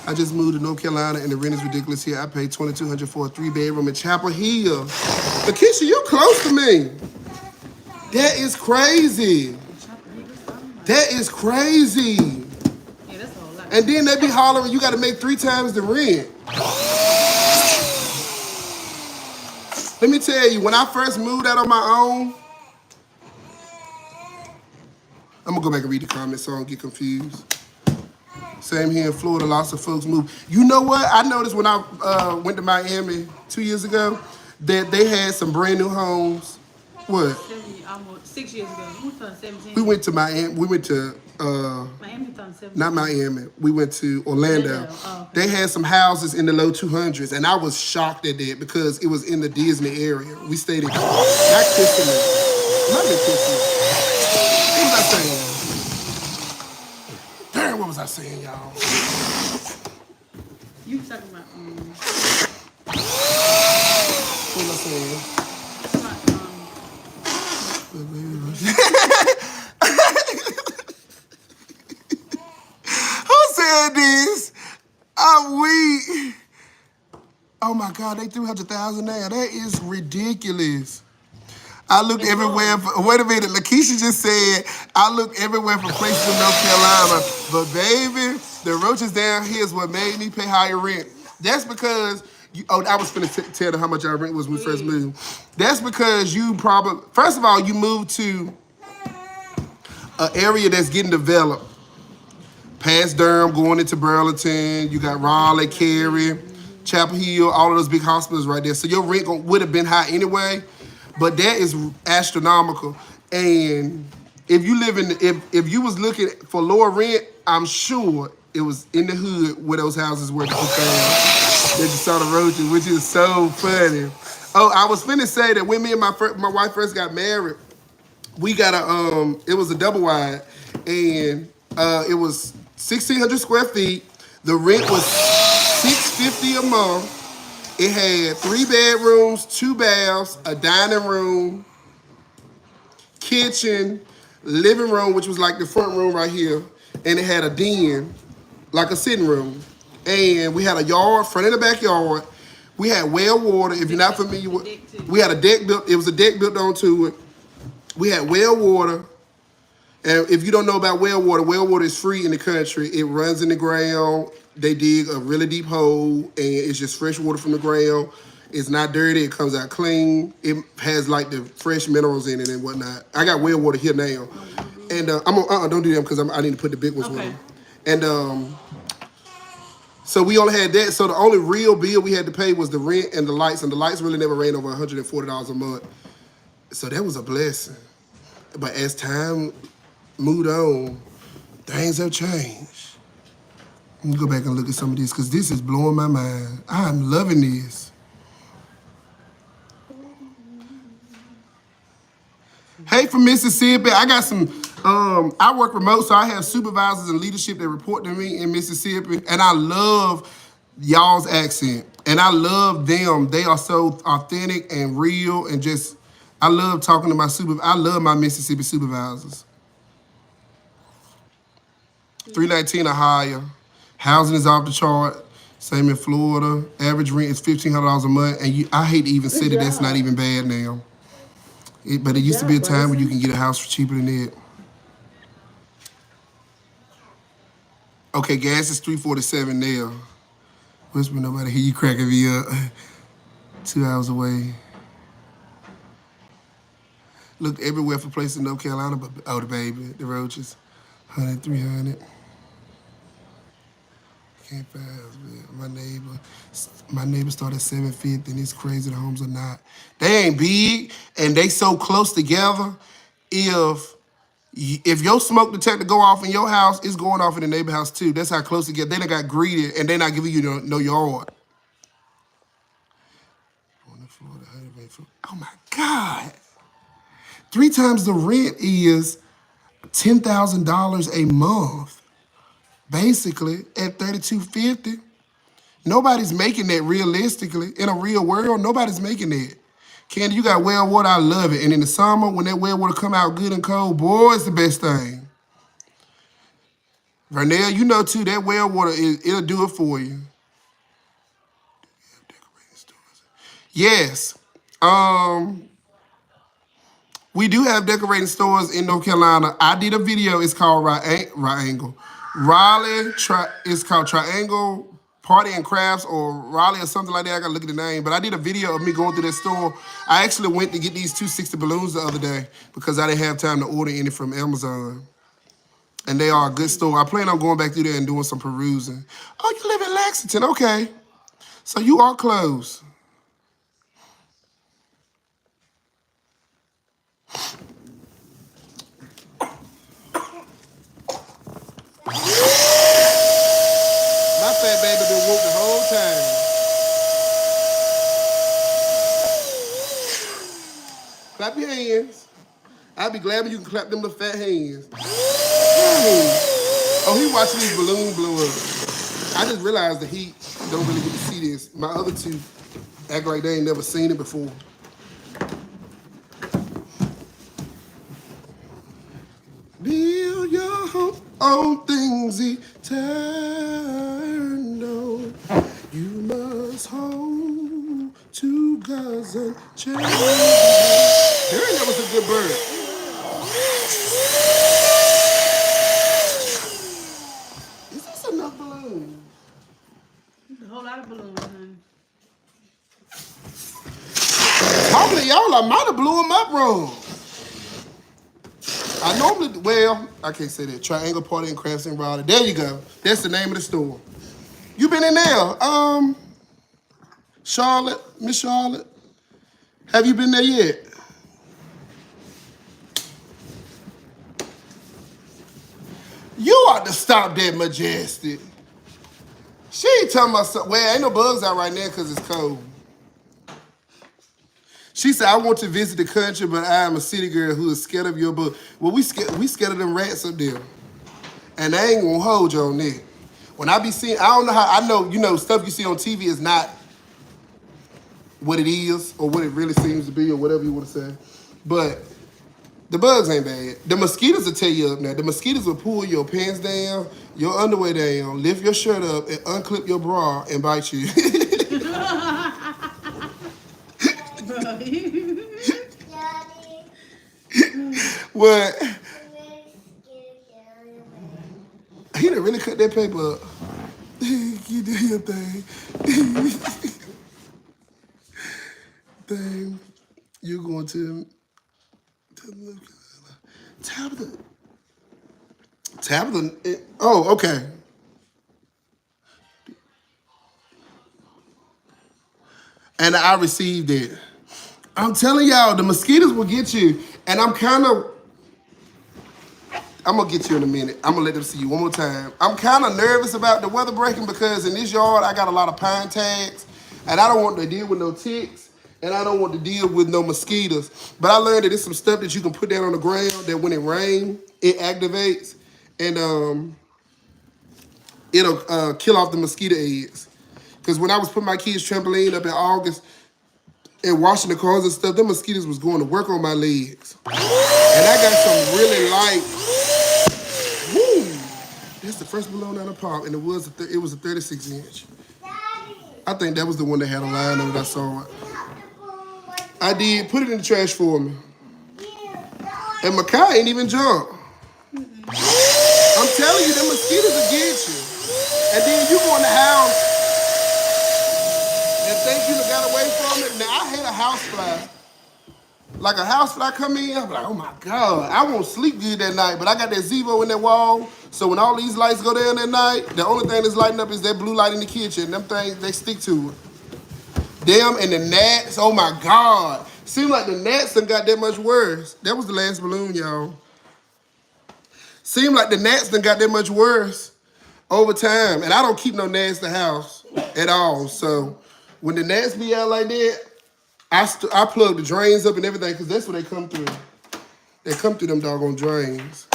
I just moved to North Carolina and the rent is ridiculous here. I paid $2,200 for a 3-bedroom in Chapel Hill. Lakeisha, you close to me. That is crazy. That is crazy. Yeah, that's a whole lot. And then they be hollering, you got to make 3 times the rent. Let me tell you, when I first moved out on my own, I'm going to go back and read the comments so I don't get confused. Same here in Florida, lots of folks move. You know what? I noticed when I went to Miami 2 years ago that they had some brand new homes. What? Almost 6 years ago. We turned 17. We went to Miami. We went to Miami turned 17. not Miami. We went to Orlando. Oh, okay. They had some houses in the low 200s, and I was shocked at that because it was in the Disney area. We stayed in. Not Kissimmee. Not in Kissimmee. What was I saying? Damn, what was I saying, y'all? You talking about What was I saying? Who said this? I'm weak. Oh my God, they 300,000 now. That is ridiculous. I looked everywhere for, wait a minute, Lakeisha just said, I looked everywhere for places in North Carolina, but baby, the roaches down here is what made me pay higher rent. That's because, I was finna tell them how much our rent was when we first moved. That's because you probably, first of all, you moved to an area that's getting developed. Past Durham, going into Burlington, you got Raleigh, Cary, Chapel Hill, all of those big hospitals right there. So your rent would have been high anyway. But that is astronomical. And if you live in, if you was looking for lower rent, I'm sure it was in the hood where those houses were. That you saw the roaches, which is so funny. Oh, I was finna say that when me and my wife first got married, we got it was a double wide, and it was 1,600 square feet. The rent was $650 a month. It had 3 bedrooms, 2 baths, a dining room, kitchen, living room, which was like the front room right here, and it had a den, like a sitting room. And we had a yard, front and the backyard. We had well water. If you're not familiar with, we had a deck built. It was a deck built onto it. We had well water. And if you don't know about well water is free in the country. It runs in the ground. They dig a really deep hole, and it's just fresh water from the ground. It's not dirty. It comes out clean. It has like the fresh minerals in it and whatnot. I got well water here now, and don't do them because I need to put the big ones with them. And so we only had that. So the only real bill we had to pay was the rent and the lights, and the lights really never ran over $140 a month. So that was a blessing. But as time moved on, things have changed. Let me go back and look at some of this because this is blowing my mind. I'm loving this. Hey, from Mississippi. I got some, I work remote, so I have supervisors and leadership that report to me in Mississippi, and I love y'all's accent, and I love them. They are so authentic and real, and just, I love talking to my I love my Mississippi supervisors. 319 or higher. Housing is off the chart. Same in Florida. Average rent is $1,500 a month. And I hate to even say that that's not even bad now. But it used to be a time when you can get a house for cheaper than that. Okay, gas is $3.47 now. Whisper nobody hear you cracking me up. 2 hours away. Looked everywhere for places in North Carolina, but the baby, the roaches, 100, 300. Can't find house, man. My neighbor started at 750, and it's crazy the homes are not. They ain't big, and they so close together. If If your smoke detector go off in your house, it's going off in the neighbor house too. That's how close it get. They done got greedy and they not giving you no yard. On the floor, oh my God. 3 times the rent is $10,000 a month. Basically, at $3,250. Nobody's making that realistically. In a real world, nobody's making that. Candy, you got well water, I love it. And in the summer, when that well water come out good and cold, boy, it's the best thing. Vernell, you know too, that well water, it'll do it for you. Yes. We do have decorating stores in North Carolina. I did a video, it's called it's called Triangle Party and Crafts or Raleigh or something like that. I gotta look at the name. But I did a video of me going through that store. I actually went to get these 260 balloons the other day because I didn't have time to order any from Amazon. And they are a good store. I plan on going back through there and doing some perusing. Oh, you live in Lexington, okay. So you are close. My fat baby been woke the whole time. Clap your hands. I'll be glad when you can clap them little fat hands. Oh, he watching these balloons blow up. I just realized the heat don't really get to see this. My other two act like they ain't never seen it before. Build your home on things eternal. You must hold to God's unchanging. Hearing that was a good bird. Is this enough balloons? A whole lot of balloons, honey. Probably y'all, I might have blew them up wrong. I normally, well, I can't say that. Triangle Party and Crafts in Raleigh. There you go. That's the name of the store. You been in there? Charlotte, Miss Charlotte. Have you been there yet? You ought to stop that, Majestic. She ain't talking about something. Well, ain't no bugs out right now because it's cold. She said, I want to visit the country, but I am a city girl who is scared of your bug. Well, we scared of them rats up there. And they ain't gonna hold you on that. When I be seeing, I don't know how, I know, stuff you see on TV is not what it is or what it really seems to be or whatever you want to say. But the bugs ain't bad. The mosquitoes will tear you up now. The mosquitoes will pull your pants down, your underwear down, lift your shirt up, and unclip your bra and bite you. What? He done really cut that paper up. You do your thing. Thing. You're going to Tabitha. Oh, okay. And I received it. I'm telling y'all, the mosquitoes will get you. And I'm going to get you in a minute. I'm going to let them see you one more time. I'm kind of nervous about the weather breaking because in this yard, I got a lot of pine tags. And I don't want to deal with no ticks. And I don't want to deal with no mosquitoes. But I learned that there's some stuff that you can put down on the ground that when it rains, it activates. And it'll kill off the mosquito eggs. Because when I was putting my kids' trampoline up in August and washing the cars and stuff, them mosquitoes was going to work on my legs. And I got some really light, woo! That's the first balloon out of pop, and it was a 36 inch. I think that was the one that had a line on it, I saw it. I did, put it in the trash for me. And Makai ain't even jumped. I'm telling you, them mosquitoes will get you. And then you go in the house and think you got away from it. Now, I hate a house fly. Like a house fly come in, I'm like, oh my God. I won't sleep good that night, but I got that Zevo in that wall. So when all these lights go down at night, the only thing that's lighting up is that blue light in the kitchen. Them things, they stick to it. Them and the gnats, oh my God. Seems like the gnats done got that much worse. That was the last balloon, y'all. Seemed like the gnats done got that much worse over time. And I don't keep no gnats in the house at all. So when the gnats be out like that, I plug the drains up and everything because that's where they come through. They come through them doggone drains.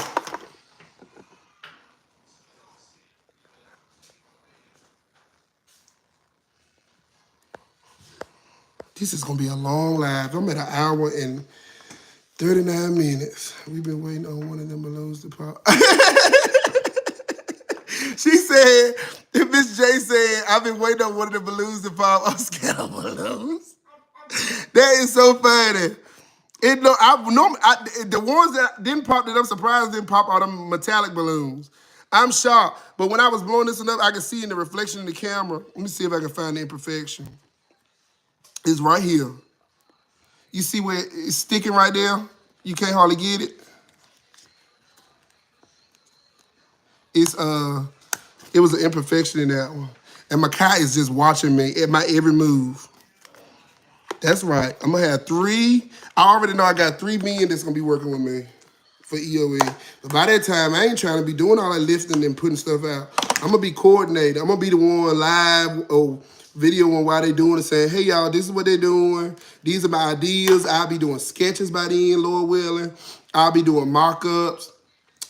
This is going to be a long live. I'm at 1 hour and 39 minutes. We've been waiting on one of them balloons to pop. She said, Miss J said, I've been waiting on one of the balloons to pop. I'm scared of balloons. That is so funny. The ones that didn't pop that I'm surprised didn't pop all them metallic balloons. I'm shocked. But when I was blowing this one up, I could see in the reflection in the camera. Let me see if I can find the imperfection. It's right here. You see where it's sticking right there? You can't hardly get it. It was an imperfection in that one. And my cat is just watching me at my every move. That's right. I'm gonna have 3. I already know I got 3 men that's gonna be working with me for EOE. But by that time, I ain't trying to be doing all that lifting and putting stuff out. I'm gonna be coordinated. I'm gonna be the one live or videoing while they doing it, saying, hey y'all, this is what they're doing. These are my ideas. I'll be doing sketches by the end, Lord willing. I'll be doing mock-ups.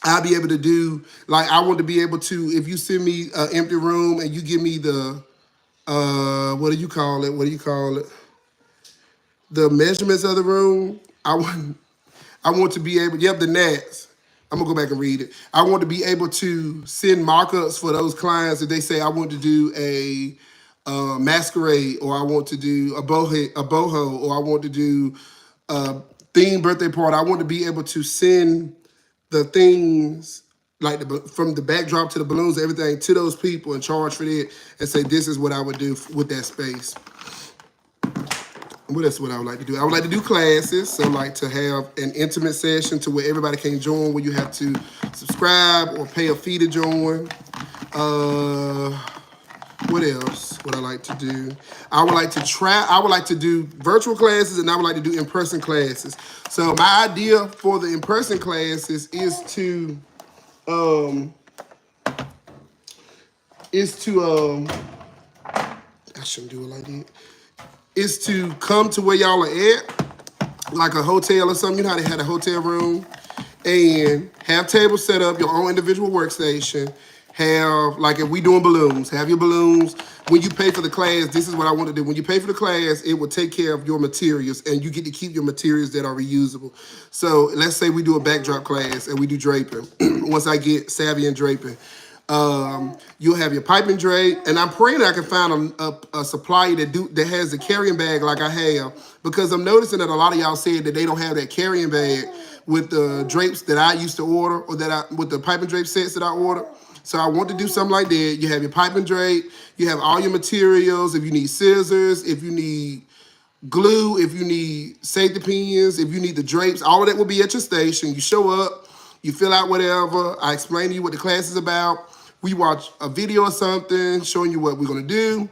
I'll be able to do, like I want to be able to, if you send me an empty room and you give me the, what do you call it? The measurements of the room, I want to be able, the gnats. I'm gonna go back and read it. I want to be able to send mock-ups for those clients if they say I want to do a masquerade, or I want to do a boho, or I want to do a themed birthday party. I want to be able to send the things like from the backdrop to the balloons, everything to those people and charge for that and say, this is what I would do with that space. What else would I like to do? I would like to do classes. So like to have an intimate session to where everybody can join, where you have to subscribe or pay a fee to join. What else would I like to do? I would like to do virtual classes, and I would like to do in-person classes. So my idea for the in-person classes is to I shouldn't do it like that. Is to come to where y'all are at, like a hotel or something. You know how they had a hotel room, and have tables set up, your own individual workstation. Have, like if we doing balloons, have your balloons. When you pay for the class, this is what I want to do. When you pay for the class, it will take care of your materials, and you get to keep your materials that are reusable. So let's say we do a backdrop class and we do draping. Once I get savvy in draping, you'll have your piping drape, and I'm praying I can find a supplier that has a carrying bag like I have, because I'm noticing that a lot of y'all said that they don't have that carrying bag with the drapes that I used to order, or with the piping drape sets that I order. So I want to do something like that. You have your piping drape, you have all your materials. If you need scissors, if you need glue, if you need safety pins, if you need the drapes, all of that will be at your station. You show up, you fill out whatever. I explain to you what the class is about. We watch a video or something showing you what we're gonna do.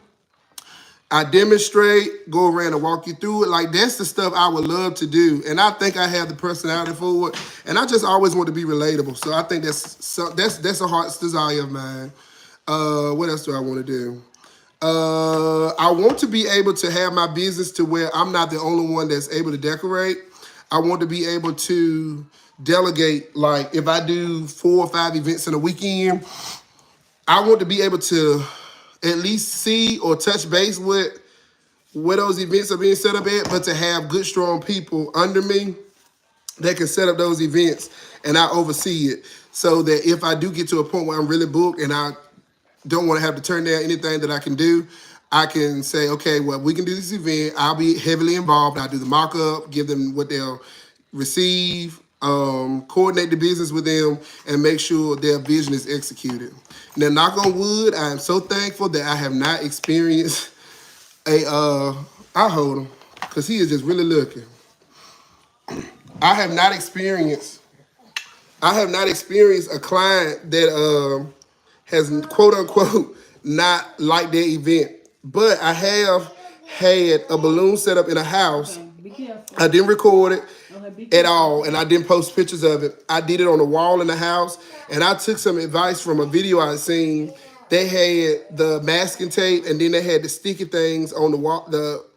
I demonstrate, go around and walk you through it. Like, that's the stuff I would love to do. And I think I have the personality for it. And I just always want to be relatable. So I think that's a heart's desire of mine. What else do I want to do? I want to be able to have my business to where I'm not the only one that's able to decorate. I want to be able to delegate, like if I do 4 or 5 events in a weekend, I want to be able to at least see or touch base with where those events are being set up at, but to have good, strong people under me that can set up those events and I oversee it, so that if I do get to a point where I'm really booked and I don't want to have to turn down anything that I can do, I can say, okay, well, we can do this event. I'll be heavily involved. I'll do the mock-up, give them what they'll receive, coordinate the business with them, and make sure their vision is executed. Now, knock on wood, I am so thankful that I have not experienced I hold him, because he is just really looking. I have not experienced a client that has quote unquote not liked their event. But I have had a balloon set up in a house Be careful. I didn't record it Okay, be at careful. all, and I didn't post pictures of it. I did it on the wall in the house, and I took some advice from a video I seen. They had the masking tape, and then they had the sticky things on the wall,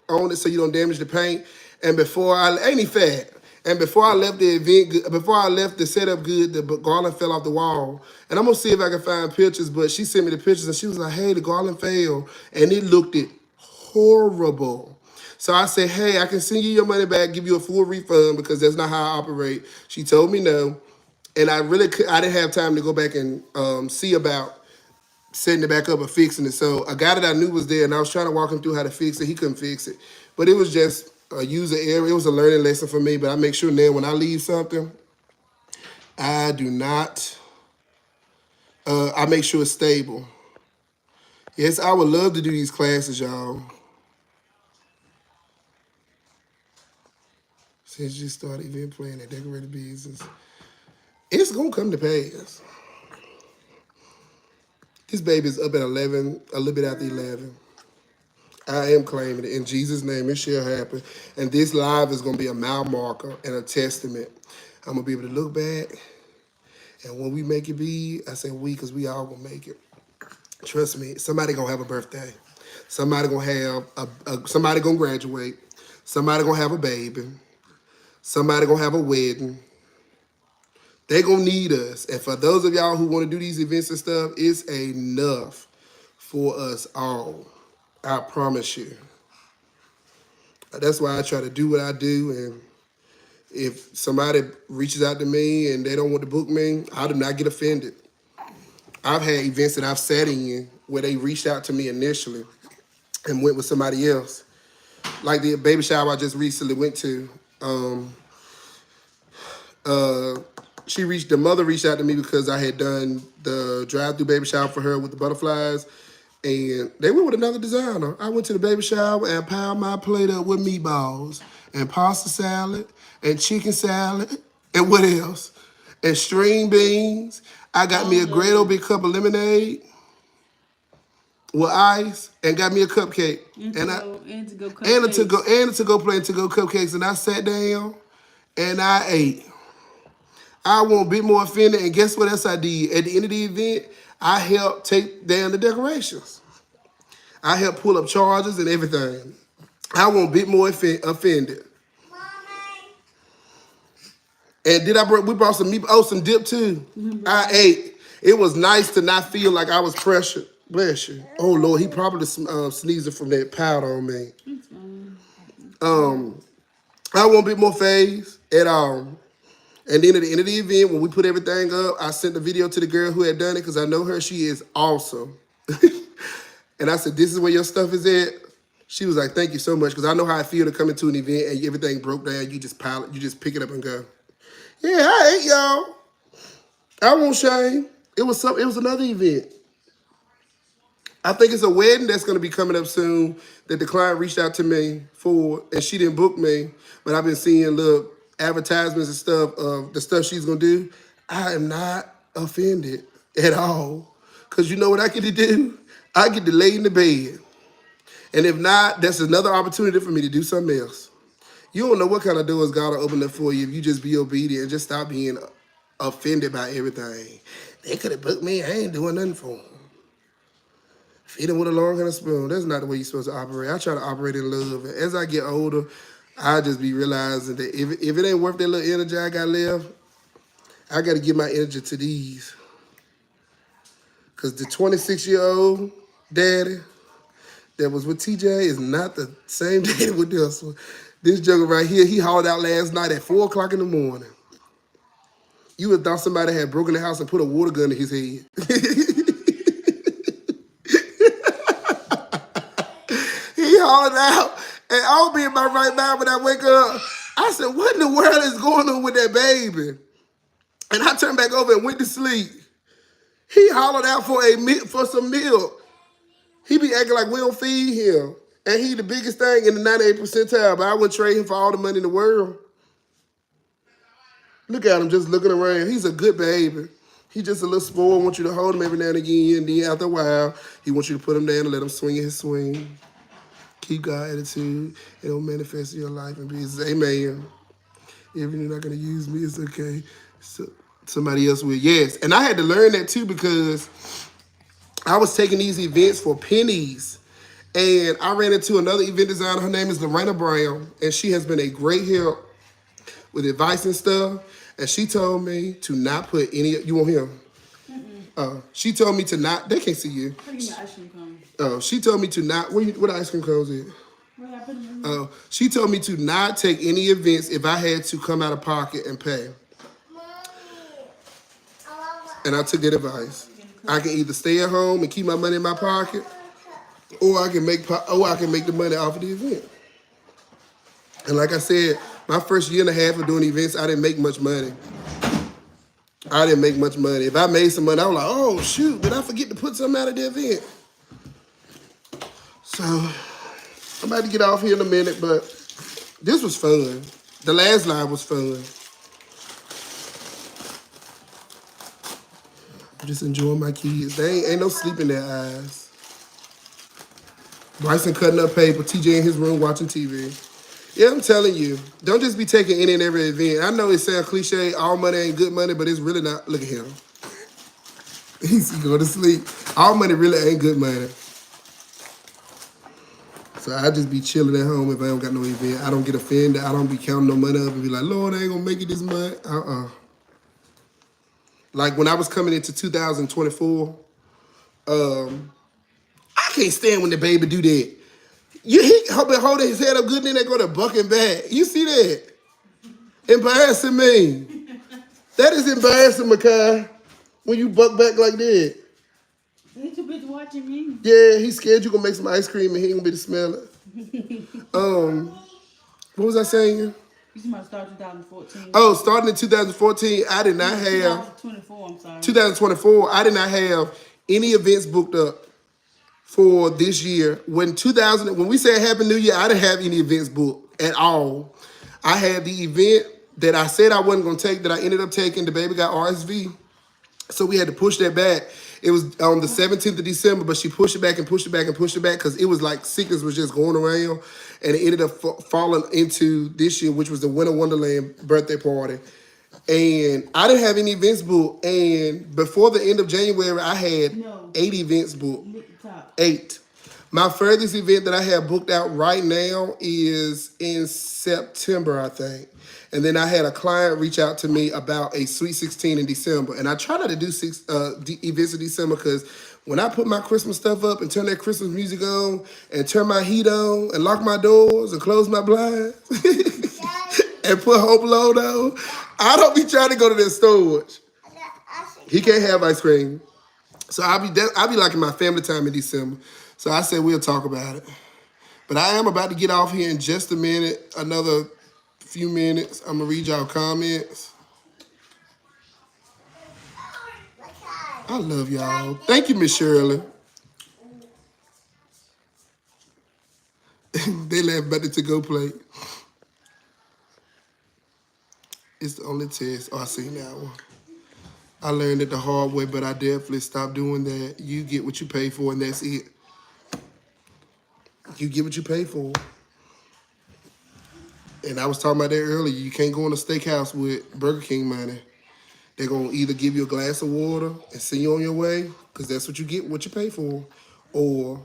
on it, so you don't damage the paint. And before I ain't he fat. And before I left the event, before I left the setup good, the garland fell off the wall. And I'm gonna see if I can find pictures. But she sent me the pictures, and she was like, "Hey, the garland fell," and it looked horrible. So I said, "Hey, I can send you your money back, give you a full refund because that's not how I operate." She told me no, and I didn't have time to go back and see about setting it back up or fixing it. So a guy that I knew was there, and I was trying to walk him through how to fix it. He couldn't fix it, but it was just a user error. It was a learning lesson for me. But I make sure now when I leave something, I do not. I make sure it's stable. Yes, I would love to do these classes, y'all. Since you started event planning and decorated business, it's gonna come to pass. This baby's up at 11, a little bit after 11. I am claiming it. In Jesus' name, it shall happen. And this live is gonna be a mile marker and a testament. I'm gonna be able to look back, and when we make it be, I say we, because we all gonna make it. Trust me, somebody gonna have a birthday. Somebody gonna have somebody gonna graduate. Somebody gonna have a baby. Somebody gonna have a wedding. They gonna need us. And for those of y'all who wanna do these events and stuff, it's enough for us all. I promise you. That's why I try to do what I do. And if somebody reaches out to me and they don't want to book me, I do not get offended. I've had events that I've sat in where they reached out to me initially and went with somebody else. Like the baby shower I just recently went to. The mother reached out to me because I had done the drive-through baby shower for her with the butterflies, and they went with another designer. I went to the baby shower and piled my plate up with meatballs and pasta salad and chicken salad and what else? And string beans. I got me a great old big cup of lemonade with ice and got me a cupcake. And a to-go plate and to-go cupcakes. And I sat down and I ate. I want a bit more offended, and guess what else I did? At the end of the event, I helped take down the decorations. I helped pull up charges and everything. I want a bit more offended. And we brought some meat, some dip too. I ate. It was nice to not feel like I was pressured. Bless you. Oh Lord, he probably sneezing from that powder on me. I want a bit more phase at all. And then at the end of the event, when we put everything up, I sent the video to the girl who had done it because I know her. She is awesome. And I said, "This is where your stuff is at." She was like, "Thank you so much," because I know how I feel to come into an event and everything broke down. You just pile it, you just pick it up and go. Yeah, I ate, y'all. I won't shame. It was another event. I think it's a wedding that's going to be coming up soon that the client reached out to me for, and she didn't book me, but I've been seeing little advertisements and stuff of the stuff she's going to do. I am not offended at all, because you know what I get to do? I get to lay in the bed. And if not, that's another opportunity for me to do something else. You don't know what kind of doors God will open up for you if you just be obedient and just stop being offended by everything. They could have booked me. I ain't doing nothing for them. Feed them with a long and a spoon. That's not the way you're supposed to operate. I try to operate in love. And as I get older, I just be realizing that if it ain't worth that little energy I got left, I got to give my energy to these. Because the 26-year-old daddy that was with TJ is not the same daddy with this one. This joker right here, he hauled out last night at 4 o'clock in the morning. You would have thought somebody had broken the house and put a water gun in his head. He hauled out, and I'll be in my right mind when I wake up. I said, "What in the world is going on with that baby?" And I turned back over and went to sleep. He hollered out for some milk. He be acting like we don't feed him. And he the biggest thing in the 98th percentile, but I wouldn't trade him for all the money in the world. Look at him just looking around. He's a good baby. He just a little spoiled, want you to hold him every now and again, and then after a while, he wants you to put him down and let him swing in his swing. Keep God attitude. It'll manifest in your life and business. Amen. Even if you're not going to use me, it's okay. So, somebody else will. Yes. And I had to learn that too because I was taking these events for pennies. And I ran into another event designer. Her name is Lorena Brown. And she has been a great help with advice and stuff. And she told me to not put any, you won't hear? She told me to not, they can't see you. What do you mean ice cream cones? She told me to not, what ice cream cones is? Where I put them in? She told me to not take any events if I had to come out of pocket and pay. And I took that advice. I can either stay at home and keep my money in my pocket, or I can make the money off of the event. And like I said, my first year and a half of doing events, I didn't make much money. If I made some money, I was like, oh shoot, did I forget to put something out of the event? So I'm about to get off here in a minute, but this was fun. The last live was fun. I'm just enjoying my kids. They ain't no sleep in their eyes. Bryson cutting up paper, TJ in his room watching TV. Yeah, I'm telling you, don't just be taking any and every event. I know it sounds cliche, all money ain't good money, but it's really not. Look at him. He's going to sleep. All money really ain't good money. So I just be chilling at home if I don't got no event. I don't get offended. I don't be counting no money up and be like, Lord, I ain't gonna make it this month. Like when I was coming into 2024, I can't stand when the baby do that. He holding his head up good, and then they go to bucking back. You see that? Embarrassing me. That is embarrassing, Makai, when you buck back like that. He's too busy watching me. Yeah, he's scared you gonna make some ice cream and he ain't gonna be able to smell it. What was I saying? You might start 2014. Oh, starting in 2014, I did not have 2024, I'm sorry. 2024. I did not have any events booked up for this year. When we said Happy New Year, I didn't have any events booked at all. I had the event that I said I wasn't gonna take that I ended up taking. The baby got RSV, so we had to push that back. It was on the 17th of December, but she pushed it back and pushed it back and pushed it back because it was like sickness was just going around, and it ended up falling into this year, which was the Winter Wonderland birthday party. And I didn't have any events booked. And before the end of January, I had 8 events booked. 8. My furthest event that I have booked out right now is in September, I think. And then I had a client reach out to me about a Sweet 16 in December. And I try not to do events in December because when I put my Christmas stuff up and turn that Christmas music on and turn my heat on and lock my doors and close my blinds and put Hope Alone on, I don't be trying to go to that storage. He can't have ice cream. So I'll be like in my family time in December. So I said we'll talk about it. But I am about to get off here in just a minute, another few minutes. I'm going to read y'all comments. I love y'all. Thank you, Miss Shirley. They laugh about the to-go plate. It's the only test. Oh, I seen that one. I learned it the hard way, but I definitely stopped doing that. You get what you pay for, and that's it. You get what you pay for. And I was talking about that earlier. You can't go in a steakhouse with Burger King money. They're going to either give you a glass of water and send you on your way, because that's what you get, what you pay for, or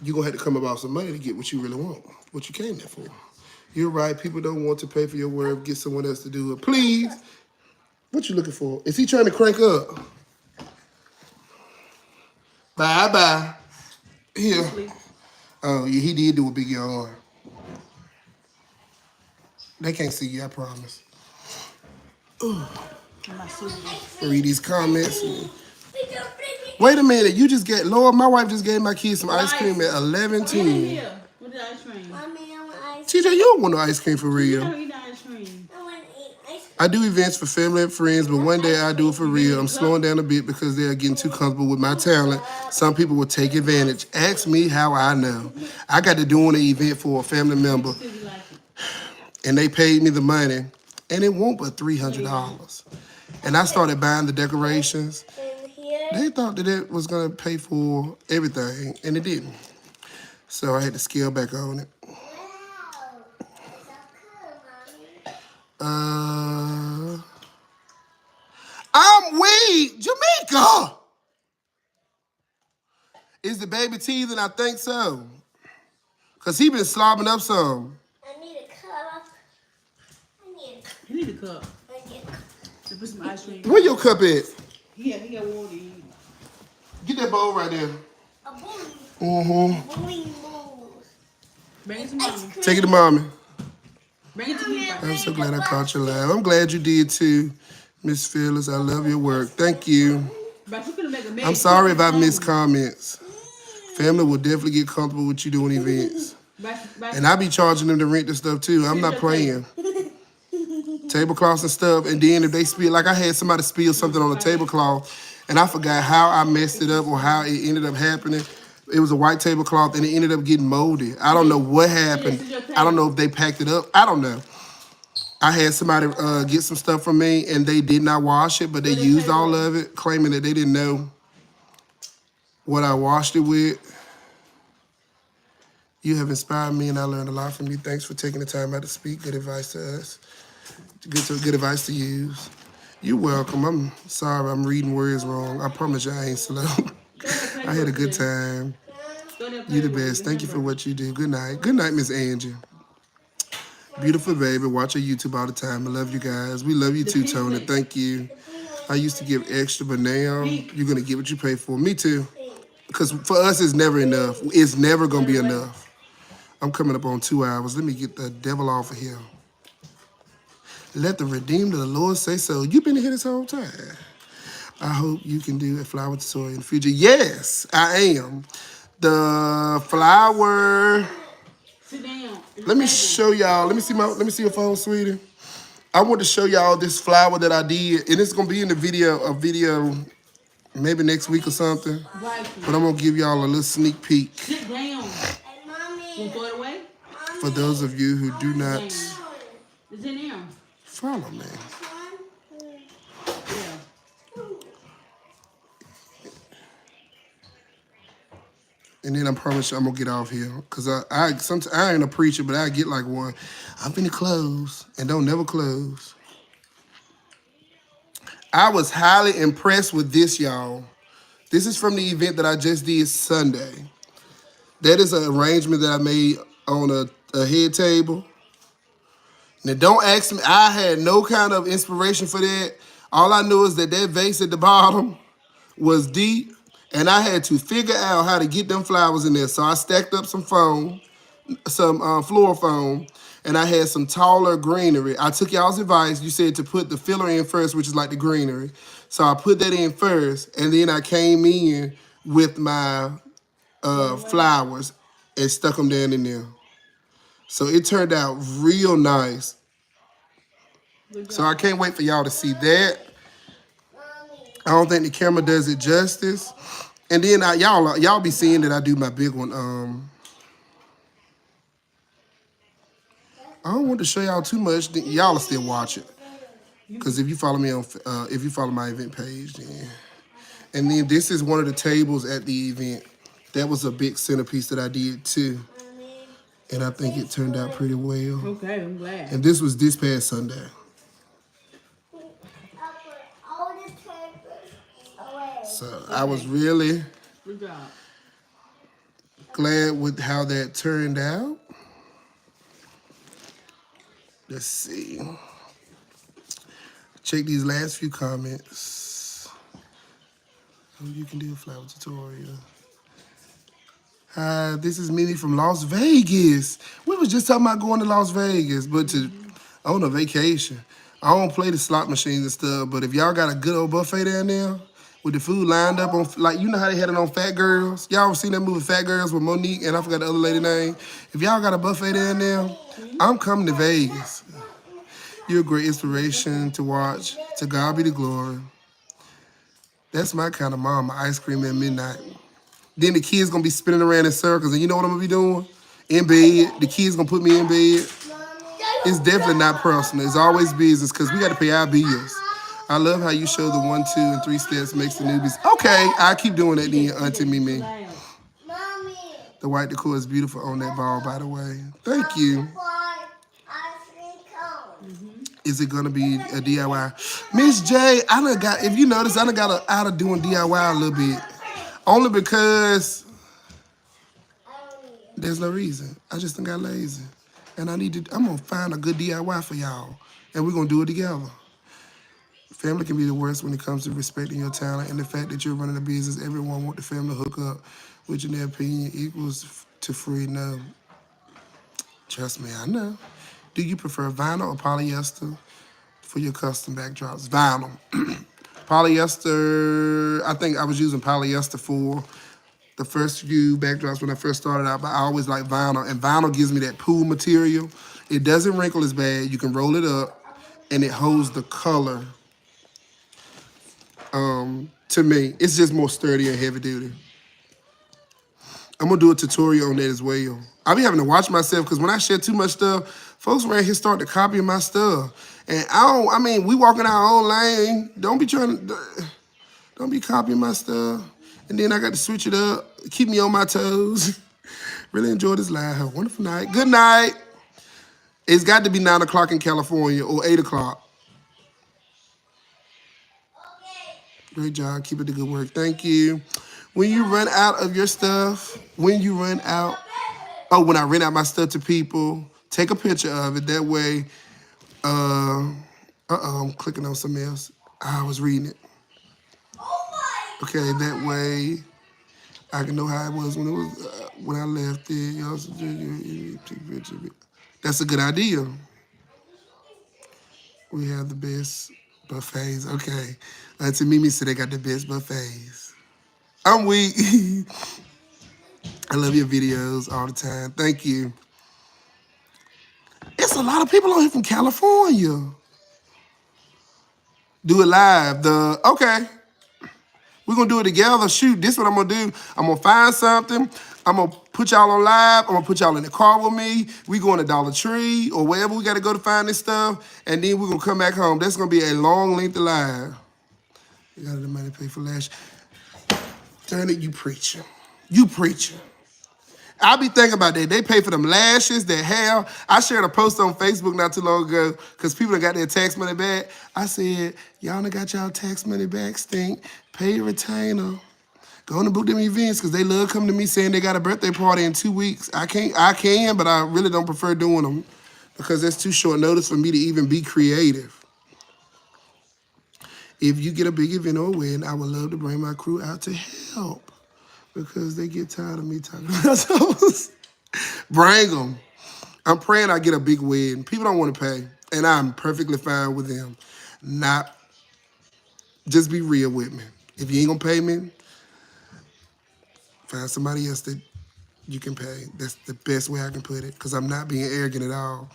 you're going to have to come about some money to get what you really want, what you came there for. You're right. People don't want to pay for your work. Get someone else to do it. Please. What you looking for? Is he trying to crank up? Bye-bye. Here. Oh, yeah, he did do a big yawn. They can't see you, I promise. Read these comments. Wait a minute, you just get, Lord, my wife just gave my kids some ice cream at 11:10. What the ice cream? Mommy, I want ice TJ, you don't want no ice cream for real. I don't eat ice cream. I want to eat ice cream. I do events for family and friends, but one day I do it for real. I'm slowing down a bit because they are getting too comfortable with my talent. Some people will take advantage. Ask me how I know. I got to do an event for a family member, and they paid me the money, and it won't but $300. And I started buying the decorations. And here, They thought that it was going to pay for everything, and it didn't. So I had to scale back on it. Wow. It's so cool, mommy. I'm weak. Jamaica. Is the baby teething? I think so. Because he been slobbing up some. I need a cup. You need a cup. I need a cup. To put some ice cream. Where your cup at? He got water to eat. Get that bowl right there. A boing. Mm-hmm. Boing balls. Bring it to mommy. Take it to mommy. Bring it to me. I'm so glad I caught you live. I'm glad you did too, Miss Phyllis. I love your work. Thank you. But you could make a mess. I'm sorry if I missed comments. Family will definitely get comfortable with you doing events. And I be charging them to rent the stuff too. I'm not playing. Tablecloths and stuff. And then if they spill, like I had somebody spill something on a tablecloth and I forgot how I messed it up or how it ended up happening. It was a white tablecloth and it ended up getting molded. I don't know what happened. I don't know if they packed it up. I don't know. I had somebody get some stuff from me and they did not wash it, but they used all of it, claiming that they didn't know what I washed it with. You have inspired me and I learned a lot from you. Thanks for taking the time out to speak. Good advice to us. Good advice to use. You're welcome. I'm sorry I'm reading words wrong. I promise you I ain't slow. I had a good time. You the best. Thank you for what you do. Good night. Good night, Miss Angie. Beautiful baby. Watch your YouTube all the time. I love you guys. We love you too, Tony. Thank you. I used to give extra, but now you're going to get what you pay for. Me too. Because for us, it's never enough. It's never going to be enough. I'm coming up on 2 hours. Let me get the devil off of here. Let the redeemed of the Lord say so. You've been here this whole time. I hope you can do a flower tutorial in the future. Yes, I am. The flower. Sit down. Let me show y'all. Let me see your phone, sweetie. I want to show y'all this flower that I did, and it's gonna be in the video, maybe next week or something. Right. But I'm gonna give y'all a little sneak peek. Sit down. Hey, mommy. You throw it away? For those of you who do not It's in there. follow me. Yeah. And then I promise you I'm gonna get off here. Cause I ain't a preacher, but I get like one. I'm finna close and don't never close. I was highly impressed with this, y'all. This is from the event that I just did Sunday. That is an arrangement that I made on a head table. Now don't ask me, I had no kind of inspiration for that. All I knew is that vase at the bottom was deep. And I had to figure out how to get them flowers in there. So I stacked up some foam, some floor foam, and I had some taller greenery. I took y'all's advice. You said to put the filler in first, which is like the greenery. So I put that in first, and then I came in with my flowers and stuck them down in there. So it turned out real nice. So I can't wait for y'all to see that. I don't think the camera does it justice. And then y'all be seeing that I do my big one. I don't want to show y'all too much. Y'all will still watch it. Cause if you follow me on, if you follow my event page, then. And then this is one of the tables at the event. That was a big centerpiece that I did too. And I think it turned out pretty well. Okay, I'm glad. And this was this past Sunday. So I was really Good job. glad with how that turned out. Let's see. Check these last few comments. Oh, you can do a flower tutorial. Hi, this is Minnie from Las Vegas. We was just talking about going to Las Vegas, but on a vacation. I don't play the slot machines and stuff, but if y'all got a good old buffet down there, with the food lined up on, like, you know how they had it on Fat Girls? Y'all ever seen that movie Fat Girls with Monique and I forgot the other lady name? If y'all got a buffet down there, I'm coming to Vegas. You're a great inspiration to watch. To God be the glory. That's my kind of mama, ice cream at midnight. Then the kids gonna be spinning around in circles and you know what I'm gonna be doing? In bed, the kids gonna put me in bed. It's definitely not personal, it's always business because we gotta pay our bills. I love how you show the 1, 2, and 3 steps makes the newbies. Okay, I'll keep doing that then, Auntie Mimi. Mommy. The white decor is beautiful on that ball, by the way. Thank you. Is it gonna be a DIY? Miss J, I done got, if you notice, I done got out of doing DIY a little bit. Only because there's no reason. I just done got lazy. And I'm gonna find a good DIY for y'all. And we're gonna do it together. Family can be the worst when it comes to respecting your talent and the fact that you're running a business. Everyone want the family to hook up, which in their opinion equals to free. No. Trust me, I know. Do you prefer vinyl or polyester for your custom backdrops? Vinyl. Polyester, I think I was using polyester for the first few backdrops when I first started out, but I always like vinyl. And vinyl gives me that pool material. It doesn't wrinkle as bad. You can roll it up, and it holds the color. To me, it's just more sturdy and heavy duty. I'm gonna do a tutorial on that as well. I be having to watch myself because when I share too much stuff, folks around here start to copy my stuff. And we walk in our own lane. Don't be copying my stuff. And then I got to switch it up, keep me on my toes. Really enjoy this live. Have a wonderful night. Good night. It's got to be 9 o'clock in California or 8 o'clock. Great job. Keep it the good work. Thank you. When you run out of your stuff, when I rent out my stuff to people, take a picture of it. That way, I'm clicking on something else. I was reading it. Okay, that way I can know how it was when I left it. You also take a picture of it. That's a good idea. We have the best buffets. Okay. Auntie Mimi said they got the best buffets. I'm weak. I love your videos all the time. Thank you. It's a lot of people on here from California. Do it live. Okay. We're going to do it together. Shoot, this is what I'm going to do. I'm going to find something. I'm going to put y'all on live. I'm going to put y'all in the car with me. We going to Dollar Tree or wherever we got to go to find this stuff. And then we're going to come back home. That's going to be a long length of live. You got the money to pay for lash. Turn it, you preaching. You preaching. I be thinking about that. They pay for them lashes, their hair. I shared a post on Facebook not too long ago because people done got their tax money back. I said, y'all done got y'all tax money back, stink. Pay your retainer. Go on and book them events because they love coming to me saying they got a birthday party in 2 weeks. I can, but I really don't prefer doing them because that's too short notice for me to even be creative. If you get a big event or a wedding, I would love to bring my crew out to help because they get tired of me talking about those. Bring them. I'm praying I get a big wedding. People don't want to pay, and I'm perfectly fine with them. Just be real with me. If you ain't gonna pay me, find somebody else that you can pay. That's the best way I can put it because I'm not being arrogant at all.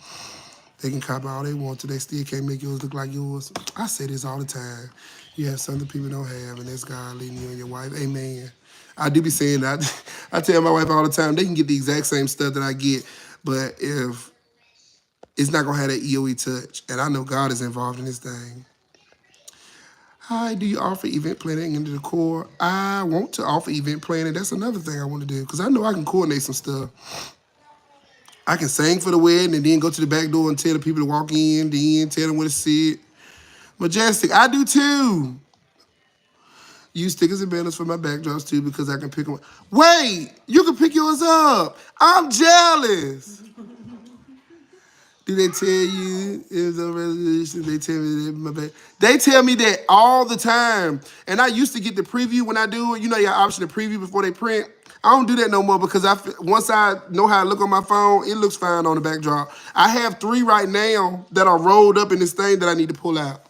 They can copy all they want to. They still can't make yours look like yours. I say this all the time. You have something people don't have, and that's God leading you and your wife. Amen. I do be saying that. I tell my wife all the time, they can get the exact same stuff that I get, but if it's not going to have that EOE touch, and I know God is involved in this thing. Hi, do you offer event planning and decor? I want to offer event planning. That's another thing I want to do because I know I can coordinate some stuff. I can sing for the wedding and then go to the back door and tell the people to walk in, then tell them where to sit. Majestic, I do too. Use stickers and banners for my backdrops too because I can pick them up. Wait, you can pick yours up. I'm jealous. Do they tell you if the resolution? They tell me that my back. They tell me that all the time. And I used to get the preview when I do it. You know, you have option to preview before they print. I don't do that no more because once I know how I look on my phone, it looks fine on the backdrop. I have 3 right now that are rolled up in this thing that I need to pull out.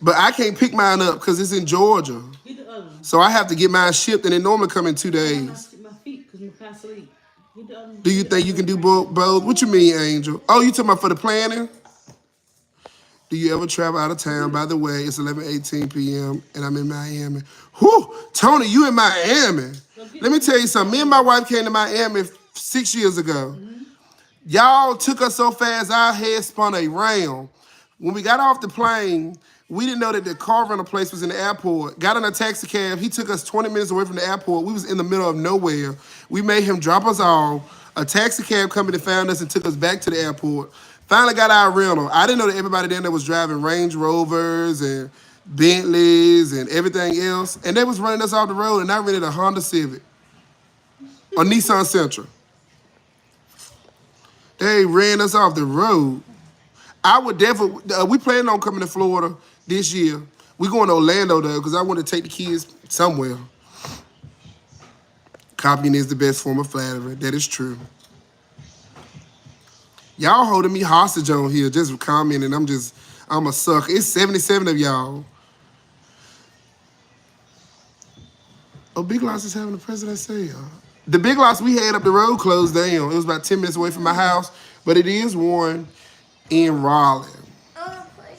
But I can't pick mine up because it's in Georgia. Get the other one. So I have to get mine shipped, and it normally come in 2 days. My feet, because my past sleep. Get the other one. Do you think you can do both? What you mean, Angel? Oh, you talking about for the planning? Do you ever travel out of town? By the way, it's 11:18 p.m. and I'm in Miami. Whew, Tony, you in Miami. Let me tell you something. Me and my wife came to Miami 6 years ago. Mm-hmm. Y'all took us so fast, our head spun around. When we got off the plane, We didn't know that the car rental place was in the airport. Got in a taxi cab. He took us 20 minutes away from the airport. We was in the middle of nowhere. We made him drop us off. A taxi cab company found us and took us back to the airport. Finally got our rental. I didn't know that everybody down there was driving Range Rovers and Bentleys and everything else. And they was running us off the road, and I rented a Honda Civic. A Nissan Sentra. They ran us off the road. I would definitely, we planning on coming to Florida this year. We going to Orlando though, because I want to take the kids somewhere. Copying is the best form of flattery. That is true. Y'all holding me hostage on here, just commenting. I'm a sucker. It's 77 of y'all. Oh, Big Lots is having a president sale. The Big Lots we had up the road closed down. It was about 10 minutes away from my house, but it is one in Raleigh.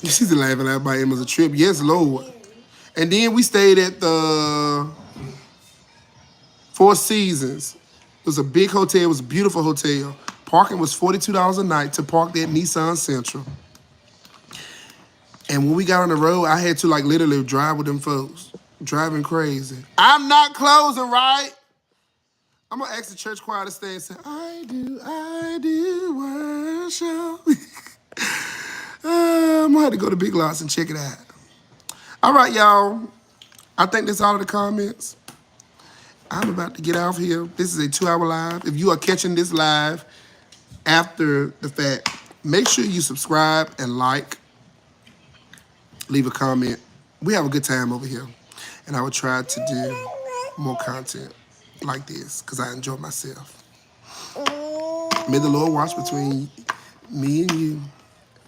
She's laughing at my Emma's a trip. Yes, Lord. And then we stayed at the Four Seasons. It was a big hotel. It was a beautiful hotel. Parking was $42 a night to park there at Nissan Central. And when we got on the road, I had to like literally drive with them folks. Driving crazy. I'm not closing, right? I'm gonna ask the church choir to stay and say, I do worship. I'm gonna have to go to Big Lots and check it out. All right, y'all. I think that's all of the comments. I'm about to get off here. This is a 2-hour live. If you are catching this live after the fact, make sure you subscribe and like. Leave a comment. We have a good time over here. And I will try to do more content like this because I enjoy myself. May the Lord watch between me and you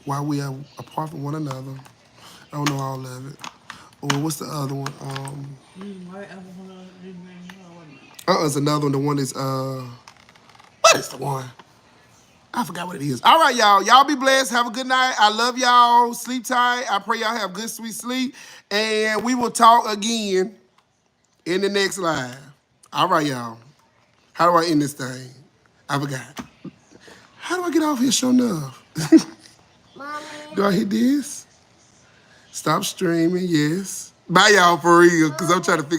while we are apart from one another. I don't know all of it. Or what's the other one? It's another one. The one is, what is the one? I forgot what it is. All right, y'all. Y'all be blessed. Have a good night. I love y'all. Sleep tight. I pray y'all have good, sweet sleep. And we will talk again in the next live. All right, y'all. How do I end this thing? I forgot. How do I get off here, sure enough? Mommy. Do I hit this? Stop streaming, yes. Bye, y'all, for real, because I'm trying to figure